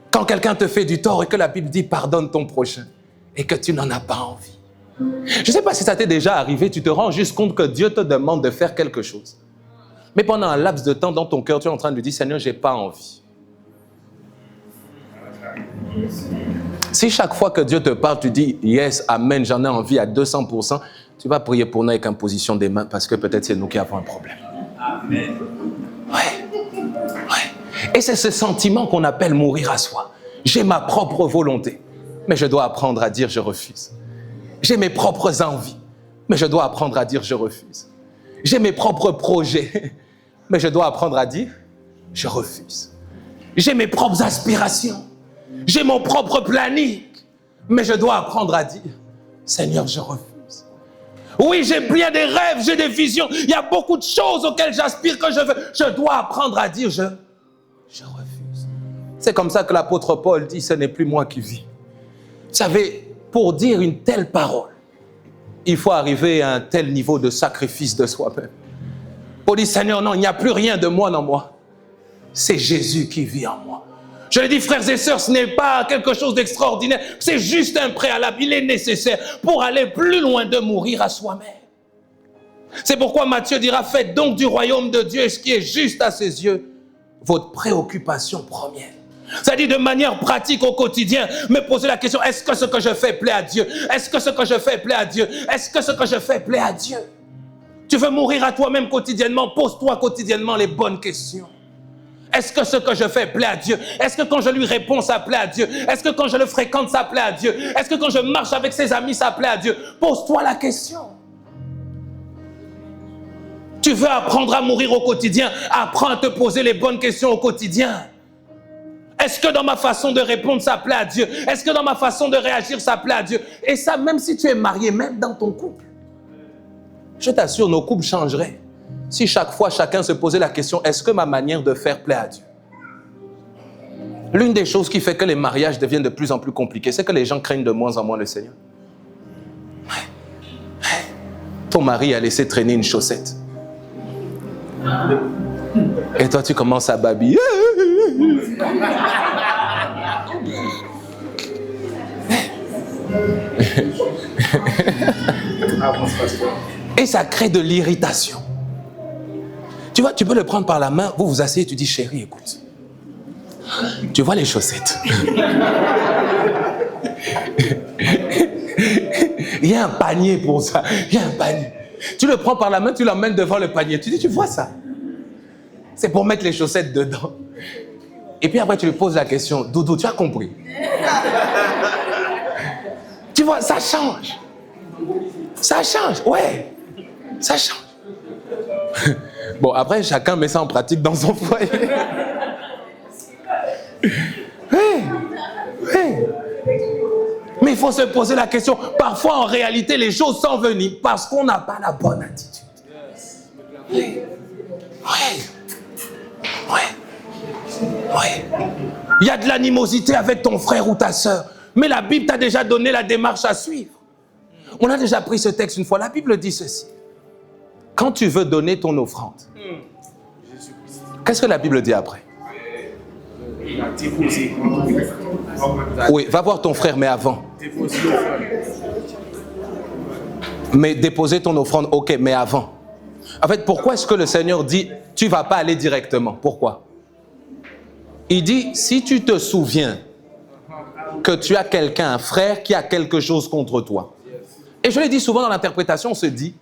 Quand quelqu'un te fait du tort et que la Bible dit pardonne ton prochain et que tu n'en as pas envie. Je ne sais pas si ça t'est déjà arrivé, tu te rends juste compte que Dieu te demande de faire quelque chose. Mais pendant un laps de temps, dans ton cœur, tu es en train de lui dire, Seigneur, je n'ai pas envie. Si chaque fois que Dieu te parle, tu dis, yes, amen, j'en ai envie à 200%, tu vas prier pour nous avec imposition des mains parce que peut-être c'est nous qui avons un problème. Amen. Ouais. Et c'est ce sentiment qu'on appelle mourir à soi. J'ai ma propre volonté, mais je dois apprendre à dire je refuse. J'ai mes propres envies, mais je dois apprendre à dire je refuse. J'ai mes propres projets, mais je dois apprendre à dire je refuse. J'ai mes propres aspirations, j'ai mon propre planning, mais je dois apprendre à dire Seigneur, je refuse. Oui, j'ai bien des rêves, j'ai des visions, il y a beaucoup de choses auxquelles j'aspire que je veux. Je dois apprendre à dire je refuse. C'est comme ça que l'apôtre Paul dit, ce n'est plus moi qui vis. Vous savez, pour dire une telle parole, il faut arriver à un tel niveau de sacrifice de soi-même. Pour dire, Seigneur, non, il n'y a plus rien de moi dans moi. C'est Jésus qui vit en moi. Je le dis, frères et sœurs, ce n'est pas quelque chose d'extraordinaire. C'est juste un préalable. Il est nécessaire pour aller plus loin de mourir à soi-même. C'est pourquoi Matthieu dira, faites donc du royaume de Dieu ce qui est juste à ses yeux, votre préoccupation première. C'est-à-dire de manière pratique au quotidien, me poser la question, est-ce que ce que je fais plaît à Dieu? Est-ce que ce que je fais plaît à Dieu? Est-ce que ce que je fais plaît à Dieu? Tu veux mourir à toi-même quotidiennement? Pose-toi quotidiennement les bonnes questions. Est-ce que ce que je fais plaît à Dieu? Est-ce que quand je lui réponds, ça plaît à Dieu? Est-ce que quand je le fréquente, ça plaît à Dieu? Est-ce que quand je marche avec ses amis, ça plaît à Dieu? Pose-toi la question. Tu veux apprendre à mourir au quotidien? Apprends à te poser les bonnes questions au quotidien. Est-ce que dans ma façon de répondre, ça plaît à Dieu? Est-ce que dans ma façon de réagir, ça plaît à Dieu? Et ça, même si tu es marié, même dans ton couple. Je t'assure, nos couples changeraient. Si chaque fois, chacun se posait la question, est-ce que ma manière de faire plaît à Dieu? L'une des choses qui fait que les mariages deviennent de plus en plus compliqués, c'est que les gens craignent de moins en moins le Seigneur. Ton mari a laissé traîner une chaussette. Et toi, tu commences à babiller. Et ça crée de l'irritation. Tu vois, tu peux le prendre par la main, vous vous asseyez, tu dis, chérie, écoute, tu vois les chaussettes? Il y a un panier pour ça, il y a un panier. Tu le prends par la main, tu l'emmènes devant le panier, tu dis, tu vois ça? C'est pour mettre les chaussettes dedans. Et puis après, tu lui poses la question, Doudou, tu as compris? Tu vois, ça change. Ça change, ouais. Ça change. Bon, après, chacun met ça en pratique dans son foyer. Oui. Mais il faut se poser la question. Parfois, en réalité, les choses s'enveniment parce qu'on n'a pas la bonne attitude. Oui. Il y a de l'animosité avec ton frère ou ta sœur. Mais la Bible t'a déjà donné la démarche à suivre. On a déjà pris ce texte une fois. La Bible dit ceci. Quand tu veux donner ton offrande, qu'est-ce que la Bible dit après? Oui, va voir ton frère, mais avant. Mais déposer ton offrande, ok, mais avant. En fait, pourquoi est-ce que le Seigneur dit, tu ne vas pas aller directement? Pourquoi? Il dit, si tu te souviens que tu as quelqu'un, un frère qui a quelque chose contre toi, Et je l'ai dit souvent dans l'interprétation, on se dit,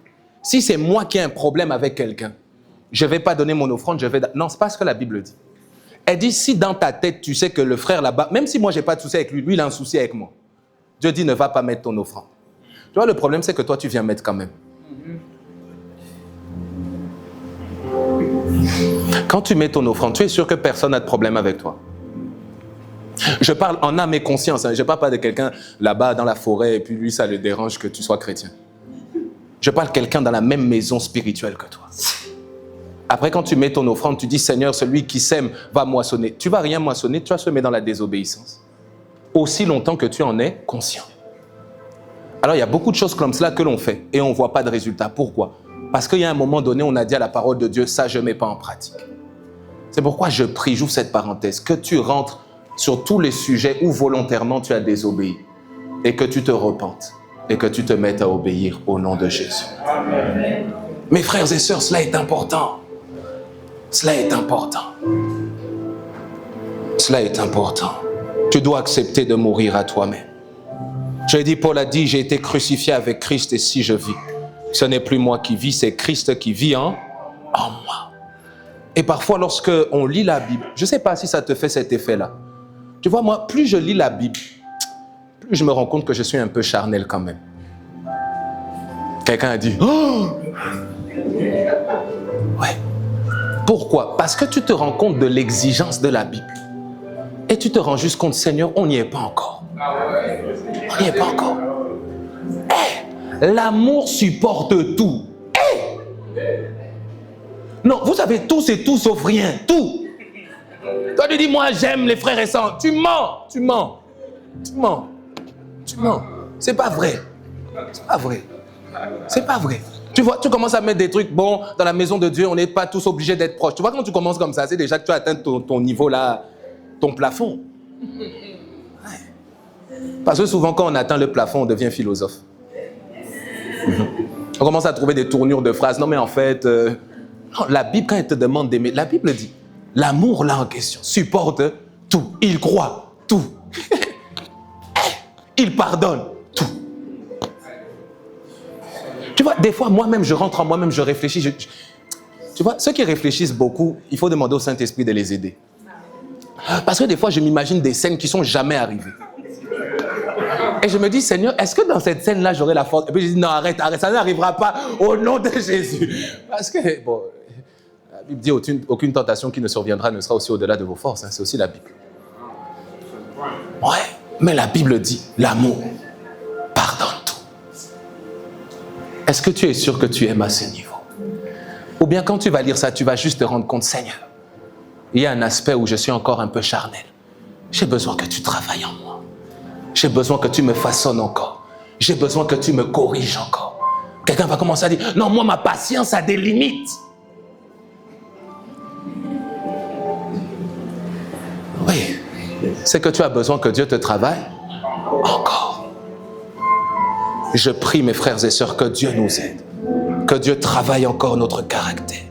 si c'est moi qui ai un problème avec quelqu'un, je ne vais pas donner mon offrande, Non, ce n'est pas ce que la Bible dit. Elle dit, si dans ta tête, tu sais que le frère là-bas, même si moi, je n'ai pas de souci avec lui, lui, il a un souci avec moi. Dieu dit, ne va pas mettre ton offrande. Tu vois, le problème, c'est que toi, tu viens mettre quand même. Quand tu mets ton offrande, tu es sûr que personne n'a de problème avec toi. Je parle en âme et conscience. Je ne parle pas de quelqu'un là-bas dans la forêt et puis lui, ça le dérange que tu sois chrétien. Je parle de quelqu'un dans la même maison spirituelle que toi. Après, quand tu mets ton offrande, tu dis, Seigneur, celui qui sème va moissonner. Tu ne vas rien moissonner, tu vas semer dans la désobéissance. Aussi longtemps que tu en es conscient. Alors, il y a beaucoup de choses comme cela que l'on fait et on ne voit pas de résultat. Pourquoi? Parce qu'il y a un moment donné, on a dit à la parole de Dieu, ça, je ne mets pas en pratique. C'est pourquoi je prie, j'ouvre cette parenthèse, que tu rentres sur tous les sujets où volontairement tu as désobéi et que tu te repentes et que tu te mettes à obéir au nom de Jésus. Amen. Mes frères et sœurs, cela est important. Cela est important. Cela est important. Tu dois accepter de mourir à toi-même. Je l'ai dit, Paul a dit, j'ai été crucifié avec Christ et si je vis, ce n'est plus moi qui vis, c'est Christ qui vit en moi. Et parfois, lorsque on lit la Bible, je ne sais pas si ça te fait cet effet-là. Tu vois, moi, plus je lis la Bible, plus je me rends compte que je suis un peu charnel quand même. Quelqu'un a dit, oh! Ouais. Pourquoi? Parce que tu te rends compte de l'exigence de la Bible. Et tu te rends juste compte, Seigneur, on n'y est pas encore. On n'y est pas encore. L'amour supporte tout. Non, vous savez, tout c'est tout sauf rien. Tout. Toi, tu dis, moi, j'aime les frères et sœurs. Tu mens. C'est pas vrai. C'est pas vrai. Tu vois, tu commences à mettre des trucs, bon, dans la maison de Dieu, on n'est pas tous obligés d'être proches. Tu vois, quand tu commences comme ça, c'est déjà que tu as atteint ton niveau là, ton plafond. Ouais. Parce que souvent, quand on atteint le plafond, on devient philosophe. On commence à trouver des tournures de phrases. Non, mais en fait, non, la Bible, quand elle te demande d'aimer, la Bible dit, l'amour là en question supporte tout. Il croit tout. Il pardonne tout. Tu vois, des fois, moi-même, je rentre en moi-même, je réfléchis. Tu vois, ceux qui réfléchissent beaucoup, il faut demander au Saint-Esprit de les aider. Parce que des fois, je m'imagine des scènes qui ne sont jamais arrivées. Et je me dis, Seigneur, est-ce que dans cette scène-là, j'aurai la force? Et puis je dis, non, arrête, ça n'arrivera pas au nom de Jésus. Parce que, bon, la Bible dit, aucune tentation qui ne surviendra ne sera aussi au-delà de vos forces. Hein, c'est aussi la Bible. Ouais, mais la Bible dit, l'amour pardonne tout. Est-ce que tu es sûr que tu aimes à ce niveau? Ou bien quand tu vas lire ça, tu vas juste te rendre compte, Seigneur, il y a un aspect où je suis encore un peu charnel. J'ai besoin que tu travailles en moi. J'ai besoin que tu me façonnes encore. J'ai besoin que tu me corriges encore. Quelqu'un va commencer à dire, non, moi, ma patience a des limites. Oui, c'est que tu as besoin que Dieu te travaille encore. Je prie, mes frères et sœurs, que Dieu nous aide. Que Dieu travaille encore notre caractère.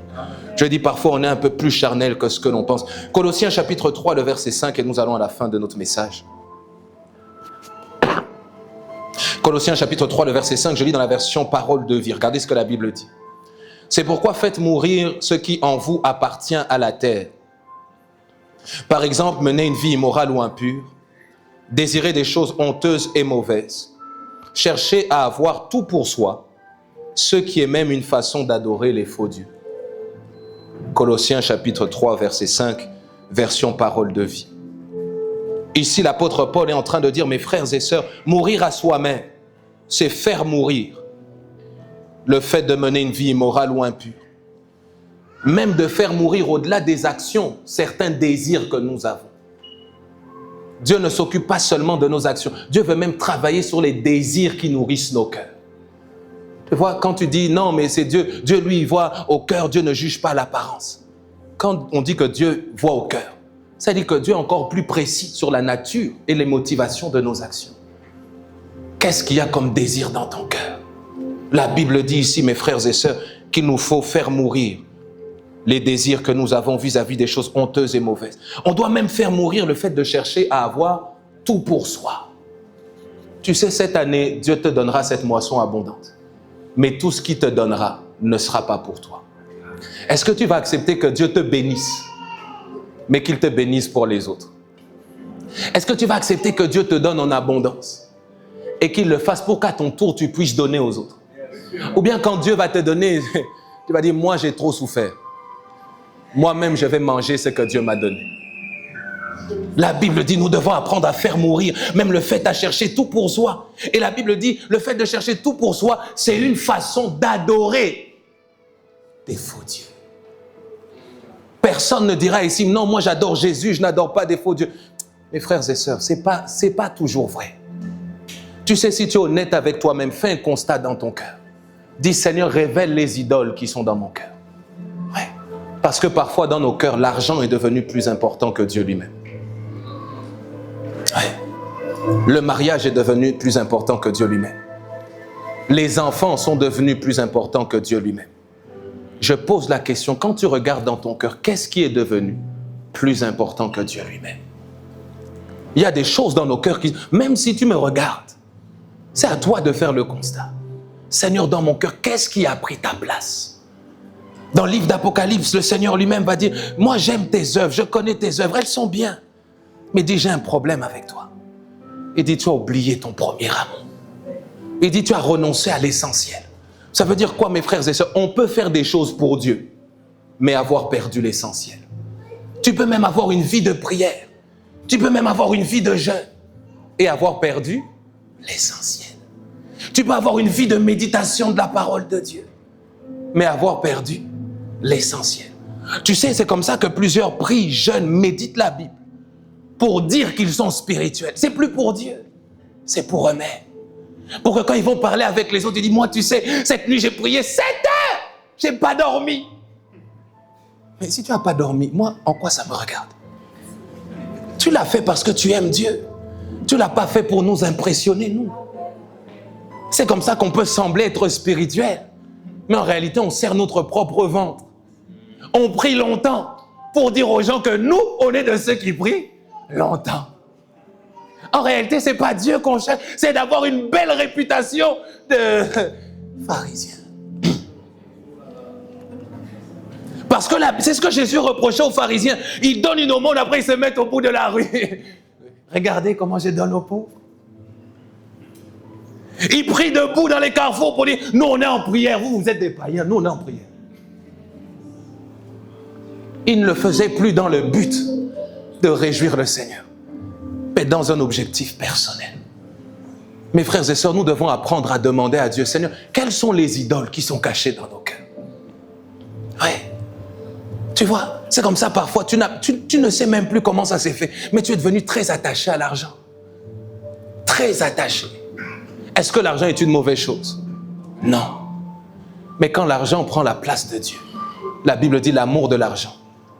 Je dis parfois, on est un peu plus charnel que ce que l'on pense. Colossiens chapitre 3, le verset 5, et nous allons à la fin de notre message. Colossiens chapitre 3, le verset 5, je lis dans la version parole de vie. Regardez ce que la Bible dit. C'est pourquoi faites mourir ce qui en vous appartient à la terre. Par exemple, menez une vie immorale ou impure, désirez des choses honteuses et mauvaises, cherchez à avoir tout pour soi, ce qui est même une façon d'adorer les faux dieux. Colossiens chapitre 3, verset 5, version parole de vie. Ici, l'apôtre Paul est en train de dire, mes frères et sœurs, mourir à soi-même, c'est faire mourir le fait de mener une vie immorale ou impure. Même de faire mourir au-delà des actions, certains désirs que nous avons. Dieu ne s'occupe pas seulement de nos actions. Dieu veut même travailler sur les désirs qui nourrissent nos cœurs. Tu vois, quand tu dis non, mais c'est Dieu, Dieu lui, il voit au cœur, Dieu ne juge pas l'apparence. Quand on dit que Dieu voit au cœur, ça dit que Dieu est encore plus précis sur la nature et les motivations de nos actions. Qu'est-ce qu'il y a comme désir dans ton cœur? La Bible dit ici, mes frères et sœurs, qu'il nous faut faire mourir les désirs que nous avons vis-à-vis des choses honteuses et mauvaises. On doit même faire mourir le fait de chercher à avoir tout pour soi. Tu sais, cette année, Dieu te donnera cette moisson abondante. Mais tout ce qu'il te donnera ne sera pas pour toi. Est-ce que tu vas accepter que Dieu te bénisse, mais qu'il te bénisse pour les autres? Est-ce que tu vas accepter que Dieu te donne en abondance et qu'il le fasse pour qu'à ton tour, tu puisses donner aux autres? Ou bien quand Dieu va te donner, tu vas dire, moi j'ai trop souffert. Moi-même, je vais manger ce que Dieu m'a donné. La Bible dit, nous devons apprendre à faire mourir même le fait à chercher tout pour soi. Et la Bible dit, le fait de chercher tout pour soi, c'est une façon d'adorer des faux dieux. Personne ne dira ici, non, moi j'adore Jésus, je n'adore pas des faux dieux. Mes frères et sœurs, c'est pas toujours vrai. Tu sais, si tu es honnête avec toi-même, fais un constat dans ton cœur. Dis, Seigneur, révèle les idoles qui sont dans mon cœur. Ouais. Parce que parfois, dans nos cœurs, l'argent est devenu plus important que Dieu lui-même. Ouais. Le mariage est devenu plus important que Dieu lui-même. Les enfants sont devenus plus importants que Dieu lui-même. Je pose la question, quand tu regardes dans ton cœur, qu'est-ce qui est devenu plus important que Dieu lui-même? Il y a des choses dans nos cœurs qui, même si tu me regardes, c'est à toi de faire le constat. Seigneur, dans mon cœur, qu'est-ce qui a pris ta place? Dans le livre d'Apocalypse, le Seigneur lui-même va dire, moi j'aime tes œuvres, je connais tes œuvres, elles sont bien. Mais dis, j'ai un problème avec toi. Il dit, tu as oublié ton premier amour. Il dit, tu as renoncé à l'essentiel. Ça veut dire quoi, mes frères et sœurs? On peut faire des choses pour Dieu, mais avoir perdu l'essentiel. Tu peux même avoir une vie de prière. Tu peux même avoir une vie de jeûne et avoir perdu l'essentiel. Tu peux avoir une vie de méditation de la parole de Dieu, mais avoir perdu l'essentiel. Tu sais, c'est comme ça que plusieurs prient, jeûnent, méditent la Bible pour dire qu'ils sont spirituels. C'est plus pour Dieu, c'est pour eux-mêmes. Pour que quand ils vont parler avec les autres, ils disent, moi, tu sais, cette nuit, j'ai prié 7 heures, j'ai pas dormi. Mais si tu n'as pas dormi, moi, en quoi ça me regarde? Tu l'as fait parce que tu aimes Dieu. Tu ne l'as pas fait pour nous impressionner, nous. C'est comme ça qu'on peut sembler être spirituel. Mais en réalité, on sert notre propre ventre. On prie longtemps pour dire aux gens que nous, on est de ceux qui prient longtemps. En réalité, ce n'est pas Dieu qu'on cherche, c'est d'avoir une belle réputation de pharisien. Parce que c'est ce que Jésus reprochait aux pharisiens. Ils donnent une aumône, après ils se mettent au bout de la rue. Regardez comment je donne aux pauvres. Ils prient debout dans les carrefours pour dire, nous on est en prière, vous êtes des païens, nous on est en prière. Ils ne le faisaient plus dans le but de réjouir le Seigneur, mais dans un objectif personnel. Mes frères et sœurs, nous devons apprendre à demander à Dieu, Seigneur, quelles sont les idoles qui sont cachées dans nos cœurs? Oui. Tu vois, c'est comme ça parfois, tu ne sais même plus comment ça s'est fait, mais tu es devenu très attaché à l'argent. Très attaché. Est-ce que l'argent est une mauvaise chose? Non. Mais quand l'argent prend la place de Dieu, la Bible dit l'amour de l'argent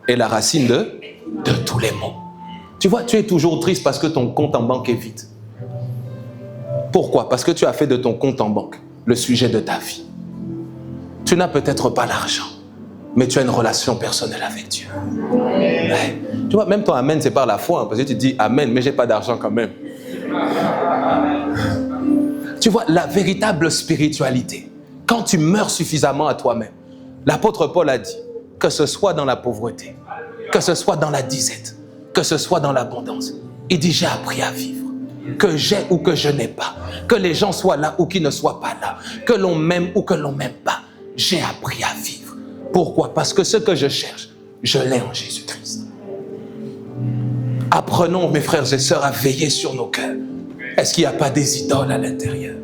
est la racine de tous les maux. Tu vois, tu es toujours triste parce que ton compte en banque est vide. Pourquoi? Parce que tu as fait de ton compte en banque le sujet de ta vie. Tu n'as peut-être pas l'argent, mais tu as une relation personnelle avec Dieu. Ouais. Tu vois, même ton amen, c'est par la foi, hein, parce que tu dis amen, mais j'ai pas d'argent quand même. Tu vois, la véritable spiritualité, quand tu meurs suffisamment à toi-même, l'apôtre Paul a dit, que ce soit dans la pauvreté, que ce soit dans la disette, que ce soit dans l'abondance, il dit, j'ai appris à vivre, que j'ai ou que je n'ai pas, que les gens soient là ou qu'ils ne soient pas là, que l'on m'aime ou que l'on m'aime pas, j'ai appris à vivre. Pourquoi? Parce que ce que je cherche, je l'ai en Jésus-Christ. Apprenons, mes frères et sœurs, à veiller sur nos cœurs. Est-ce qu'il n'y a pas des idoles à l'intérieur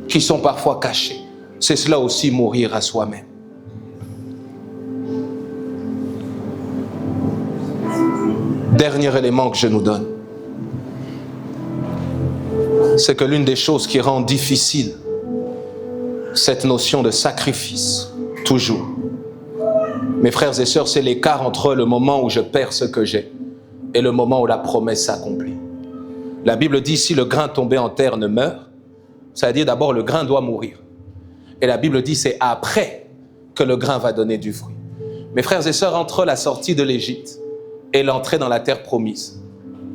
qui sont parfois cachées? C'est cela aussi, mourir à soi-même. Dernier élément que je nous donne, c'est que l'une des choses qui rend difficile cette notion de sacrifice, toujours, mes frères et sœurs, c'est l'écart entre le moment où je perds ce que j'ai et le moment où la promesse s'accomplit. La Bible dit, si le grain tombé en terre ne meurt, ça veut dire d'abord le grain doit mourir. Et la Bible dit, c'est après que le grain va donner du fruit. Mes frères et sœurs, entre la sortie de l'Égypte et l'entrée dans la terre promise,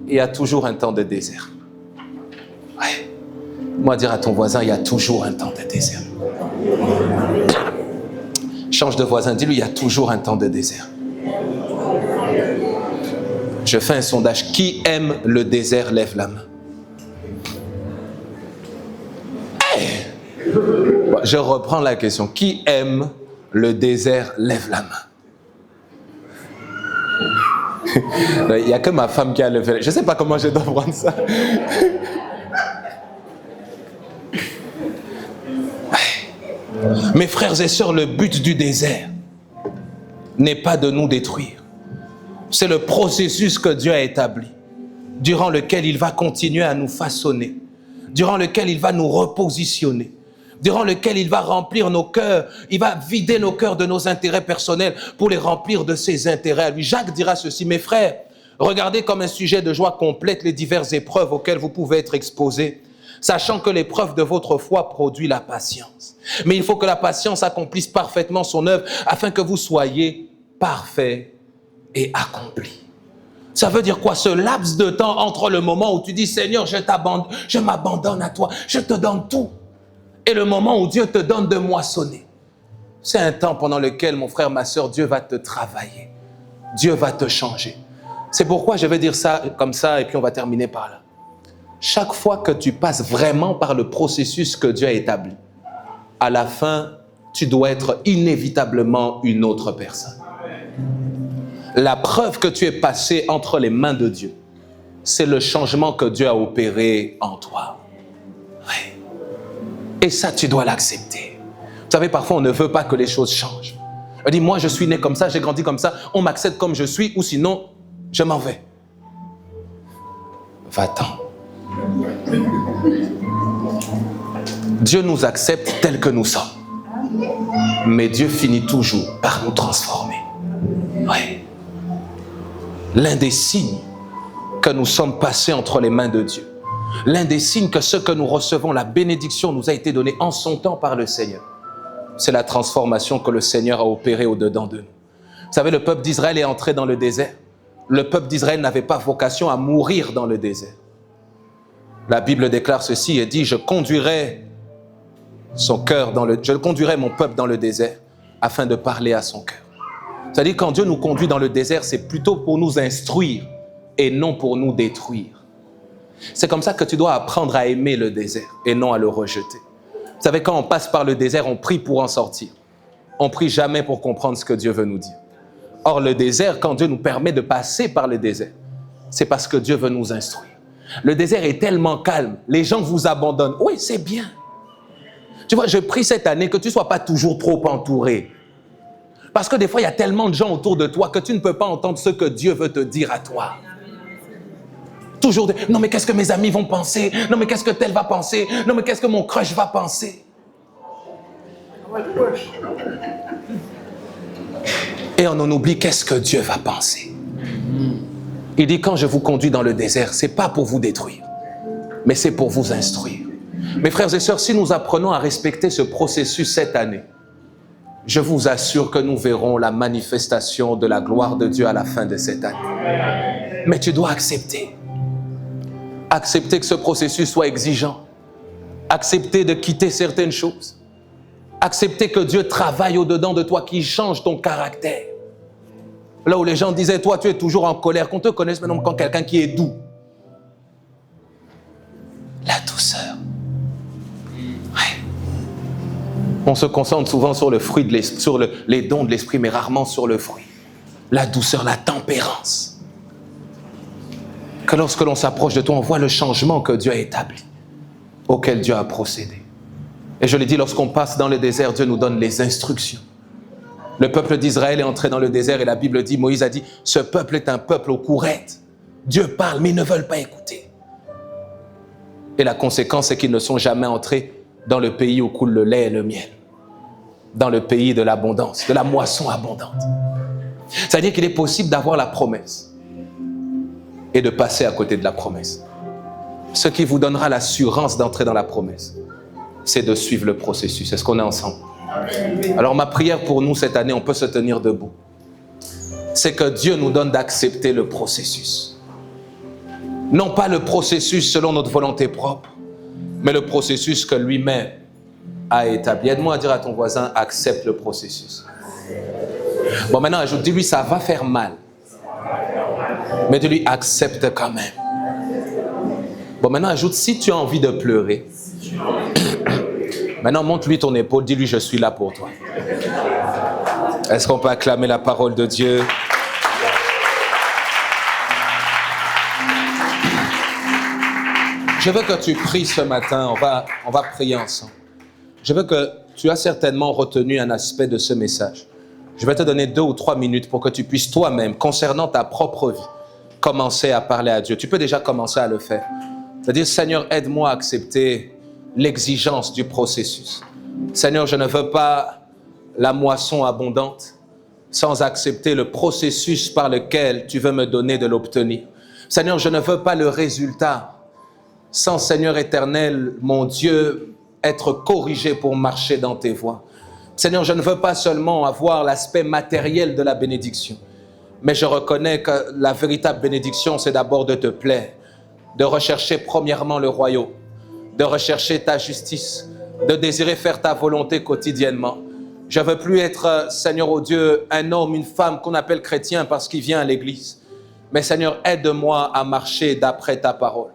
il y a toujours un temps de désert. Ouais. Moi, dire à ton voisin, il y a toujours un temps de désert. Change de voisin, dis-lui, il y a toujours un temps de désert. Je fais un sondage. Qui aime le désert, lève la main. Hey! Je reprends la question. Qui aime le désert, lève la main. Il n'y a que ma femme qui a levé. Je ne sais pas comment je dois prendre ça. Mes frères et sœurs, le but du désert n'est pas de nous détruire. C'est le processus que Dieu a établi, durant lequel il va continuer à nous façonner, durant lequel il va nous repositionner, durant lequel il va remplir nos cœurs, il va vider nos cœurs de nos intérêts personnels pour les remplir de ses intérêts à lui. Jacques dira ceci: mes frères, regardez comme un sujet de joie complète les diverses épreuves auxquelles vous pouvez être exposés, sachant que l'épreuve de votre foi produit la patience. Mais il faut que la patience accomplisse parfaitement son œuvre, afin que vous soyez parfaits et accomplis. Ça veut dire quoi? Ce laps de temps entre le moment où tu dis Seigneur, je m'abandonne à toi, je te donne tout, et le moment où Dieu te donne de moissonner. C'est un temps pendant lequel, mon frère, ma sœur, Dieu va te travailler. Dieu va te changer. C'est pourquoi je vais dire ça comme ça, et puis on va terminer par là. Chaque fois que tu passes vraiment par le processus que Dieu a établi, à la fin, tu dois être inévitablement une autre personne. La preuve que tu es passé entre les mains de Dieu, c'est le changement que Dieu a opéré en toi. Oui. Et ça, tu dois l'accepter. Vous savez, parfois, on ne veut pas que les choses changent. On dit, moi, je suis né comme ça, j'ai grandi comme ça, on m'accepte comme je suis, ou sinon, je m'en vais. Va-t'en. Dieu nous accepte tels que nous sommes. Mais Dieu finit toujours par nous transformer. Oui. L'un des signes que nous sommes passés entre les mains de Dieu, l'un des signes que ce que nous recevons, la bénédiction nous a été donnée en son temps par le Seigneur, c'est la transformation que le Seigneur a opérée au-dedans de nous. Vous savez, le peuple d'Israël est entré dans le désert. Le peuple d'Israël n'avait pas vocation à mourir dans le désert. La Bible déclare ceci et dit, je conduirai mon peuple dans le désert afin de parler à son cœur. C'est-à-dire, quand Dieu nous conduit dans le désert, c'est plutôt pour nous instruire et non pour nous détruire. C'est comme ça que tu dois apprendre à aimer le désert et non à le rejeter. Vous savez, quand on passe par le désert, on prie pour en sortir. On prie jamais pour comprendre ce que Dieu veut nous dire. Or, le désert, quand Dieu nous permet de passer par le désert, c'est parce que Dieu veut nous instruire. Le désert est tellement calme, les gens vous abandonnent. Oui, c'est bien. Tu vois, je prie cette année que tu ne sois pas toujours trop entouré. Parce que des fois, il y a tellement de gens autour de toi que tu ne peux pas entendre ce que Dieu veut te dire à toi. Toujours, non mais qu'est-ce que mes amis vont penser? Non mais qu'est-ce que tel va penser? Non mais qu'est-ce que mon crush va penser? Et on en oublie qu'est-ce que Dieu va penser. Il dit, quand je vous conduis dans le désert, ce n'est pas pour vous détruire, mais c'est pour vous instruire. Mes frères et sœurs, si nous apprenons à respecter ce processus cette année, je vous assure que nous verrons la manifestation de la gloire de Dieu à la fin de cette année. Mais tu dois accepter. Accepter que ce processus soit exigeant. Accepter de quitter certaines choses. Accepter que Dieu travaille au-dedans de toi, qu'il change ton caractère. Là où les gens disaient, toi tu es toujours en colère, qu'on te connaisse maintenant comme quelqu'un qui est doux. La douceur. Ouais. On se concentre souvent sur le fruit de l'esprit, sur les dons de l'esprit, mais rarement sur le fruit. La douceur, la tempérance. Que lorsque l'on s'approche de toi, on voit le changement que Dieu a établi, auquel Dieu a procédé. Et je l'ai dit, lorsqu'on passe dans le désert, Dieu nous donne les instructions. Le peuple d'Israël est entré dans le désert et la Bible dit, Moïse a dit, ce peuple est un peuple aux courettes. Dieu parle, mais ils ne veulent pas écouter. Et la conséquence, c'est qu'ils ne sont jamais entrés dans le pays où coule le lait et le miel. Dans le pays de l'abondance, de la moisson abondante. C'est-à-dire qu'il est possible d'avoir la promesse et de passer à côté de la promesse. Ce qui vous donnera l'assurance d'entrer dans la promesse, c'est de suivre le processus. Est-ce qu'on est ensemble? Alors ma prière pour nous cette année, on peut se tenir debout, c'est que Dieu nous donne d'accepter le processus. Non pas le processus selon notre volonté propre, mais le processus que lui-même a établi. Aide-moi à dire à ton voisin, accepte le processus. Bon, maintenant, ajoute, dis-lui, ça va faire mal. Mais dis-lui, accepte quand même. Bon, maintenant, ajoute, si tu as envie de pleurer, maintenant, montre-lui ton épaule, dis-lui, je suis là pour toi. Est-ce qu'on peut acclamer la parole de Dieu? Je veux que tu pries ce matin, on va prier ensemble. Je veux que tu as certainement retenu un aspect de ce message. Je vais te donner 2 ou 3 minutes pour que tu puisses toi-même, concernant ta propre vie, commencer à parler à Dieu. Tu peux déjà commencer à le faire. C'est-à-dire, Seigneur, aide-moi à accepter l'exigence du processus. Seigneur, je ne veux pas la moisson abondante sans accepter le processus par lequel tu veux me donner de l'obtenir. Seigneur, je ne veux pas le résultat sans, Seigneur éternel, mon Dieu, être corrigé pour marcher dans tes voies. Seigneur, je ne veux pas seulement avoir l'aspect matériel de la bénédiction, mais je reconnais que la véritable bénédiction, c'est d'abord de te plaire, de rechercher premièrement le royaume, de rechercher ta justice, de désirer faire ta volonté quotidiennement. Je ne veux plus être, Seigneur, oh Dieu, un homme, une femme qu'on appelle chrétien parce qu'il vient à l'église. Mais Seigneur, aide-moi à marcher d'après ta parole.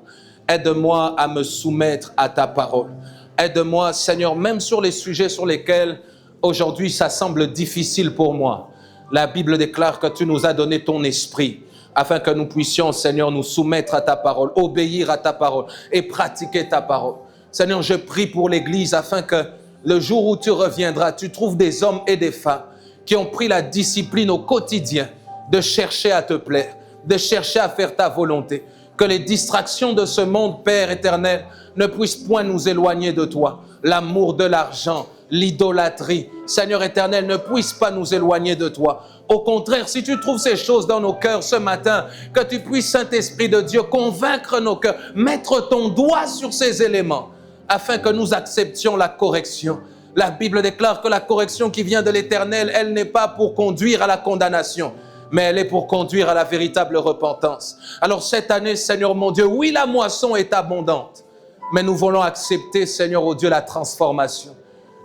Aide-moi à me soumettre à ta parole. Aide-moi, Seigneur, même sur les sujets sur lesquels aujourd'hui ça semble difficile pour moi. La Bible déclare que tu nous as donné ton esprit afin que nous puissions, Seigneur, nous soumettre à ta parole, obéir à ta parole et pratiquer ta parole. Seigneur, je prie pour l'Église afin que le jour où tu reviendras, tu trouves des hommes et des femmes qui ont pris la discipline au quotidien de chercher à te plaire, de chercher à faire ta volonté. Que les distractions de ce monde, Père éternel, ne puissent point nous éloigner de toi. L'amour de l'argent, l'idolâtrie, Seigneur éternel, ne puisse pas nous éloigner de toi. Au contraire, si tu trouves ces choses dans nos cœurs ce matin, que tu puisses, Saint-Esprit de Dieu, convaincre nos cœurs, mettre ton doigt sur ces éléments, afin que nous acceptions la correction. La Bible déclare que la correction qui vient de l'Éternel, elle n'est pas pour conduire à la condamnation, mais elle est pour conduire à la véritable repentance. Alors cette année, Seigneur mon Dieu, oui, la moisson est abondante, mais nous voulons accepter, Seigneur, oh Dieu, la transformation.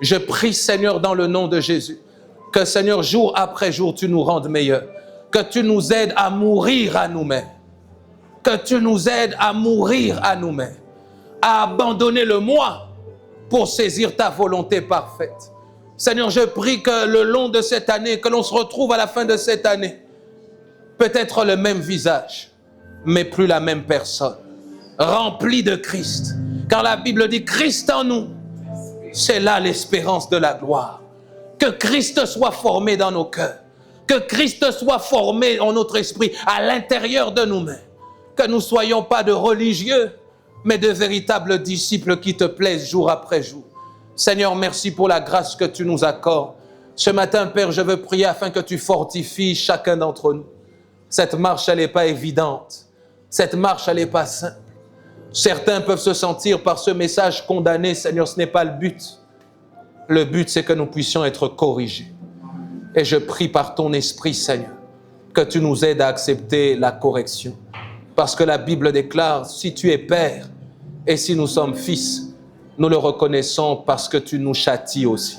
Je prie, Seigneur, dans le nom de Jésus, que, Seigneur, jour après jour, tu nous rendes meilleurs, que tu nous aides à mourir à nous-mêmes, que tu nous aides à mourir à nous-mêmes, à abandonner le moi pour saisir ta volonté parfaite. Seigneur, je prie que le long de cette année, que l'on se retrouve à la fin de cette année, peut-être le même visage, mais plus la même personne, rempli de Christ. Car la Bible dit, Christ en nous, c'est là l'espérance de la gloire. Que Christ soit formé dans nos cœurs, que Christ soit formé en notre esprit, à l'intérieur de nous-mêmes. Que nous ne soyons pas de religieux, mais de véritables disciples qui te plaisent jour après jour. Seigneur, merci pour la grâce que tu nous accordes. Ce matin, Père, je veux prier afin que tu fortifies chacun d'entre nous. Cette marche, elle n'est pas évidente. Cette marche, elle n'est pas simple. Certains peuvent se sentir par ce message condamnés. Seigneur, ce n'est pas le but. Le but, c'est que nous puissions être corrigés. Et je prie par ton esprit, Seigneur, que tu nous aides à accepter la correction. Parce que la Bible déclare, si tu es Père et si nous sommes fils, nous le reconnaissons parce que tu nous châties aussi.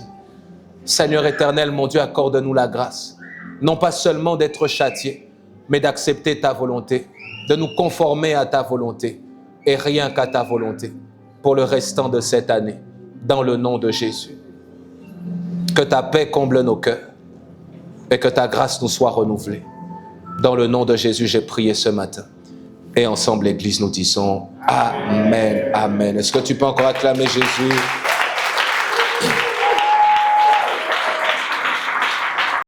Seigneur éternel, mon Dieu, accorde-nous la grâce, non pas seulement d'être châtiés, mais d'accepter ta volonté, de nous conformer à ta volonté et rien qu'à ta volonté pour le restant de cette année, dans le nom de Jésus. Que ta paix comble nos cœurs et que ta grâce nous soit renouvelée. Dans le nom de Jésus, j'ai prié ce matin. Et ensemble, l'Église, nous disons Amen, Amen. Est-ce que tu peux encore acclamer Jésus?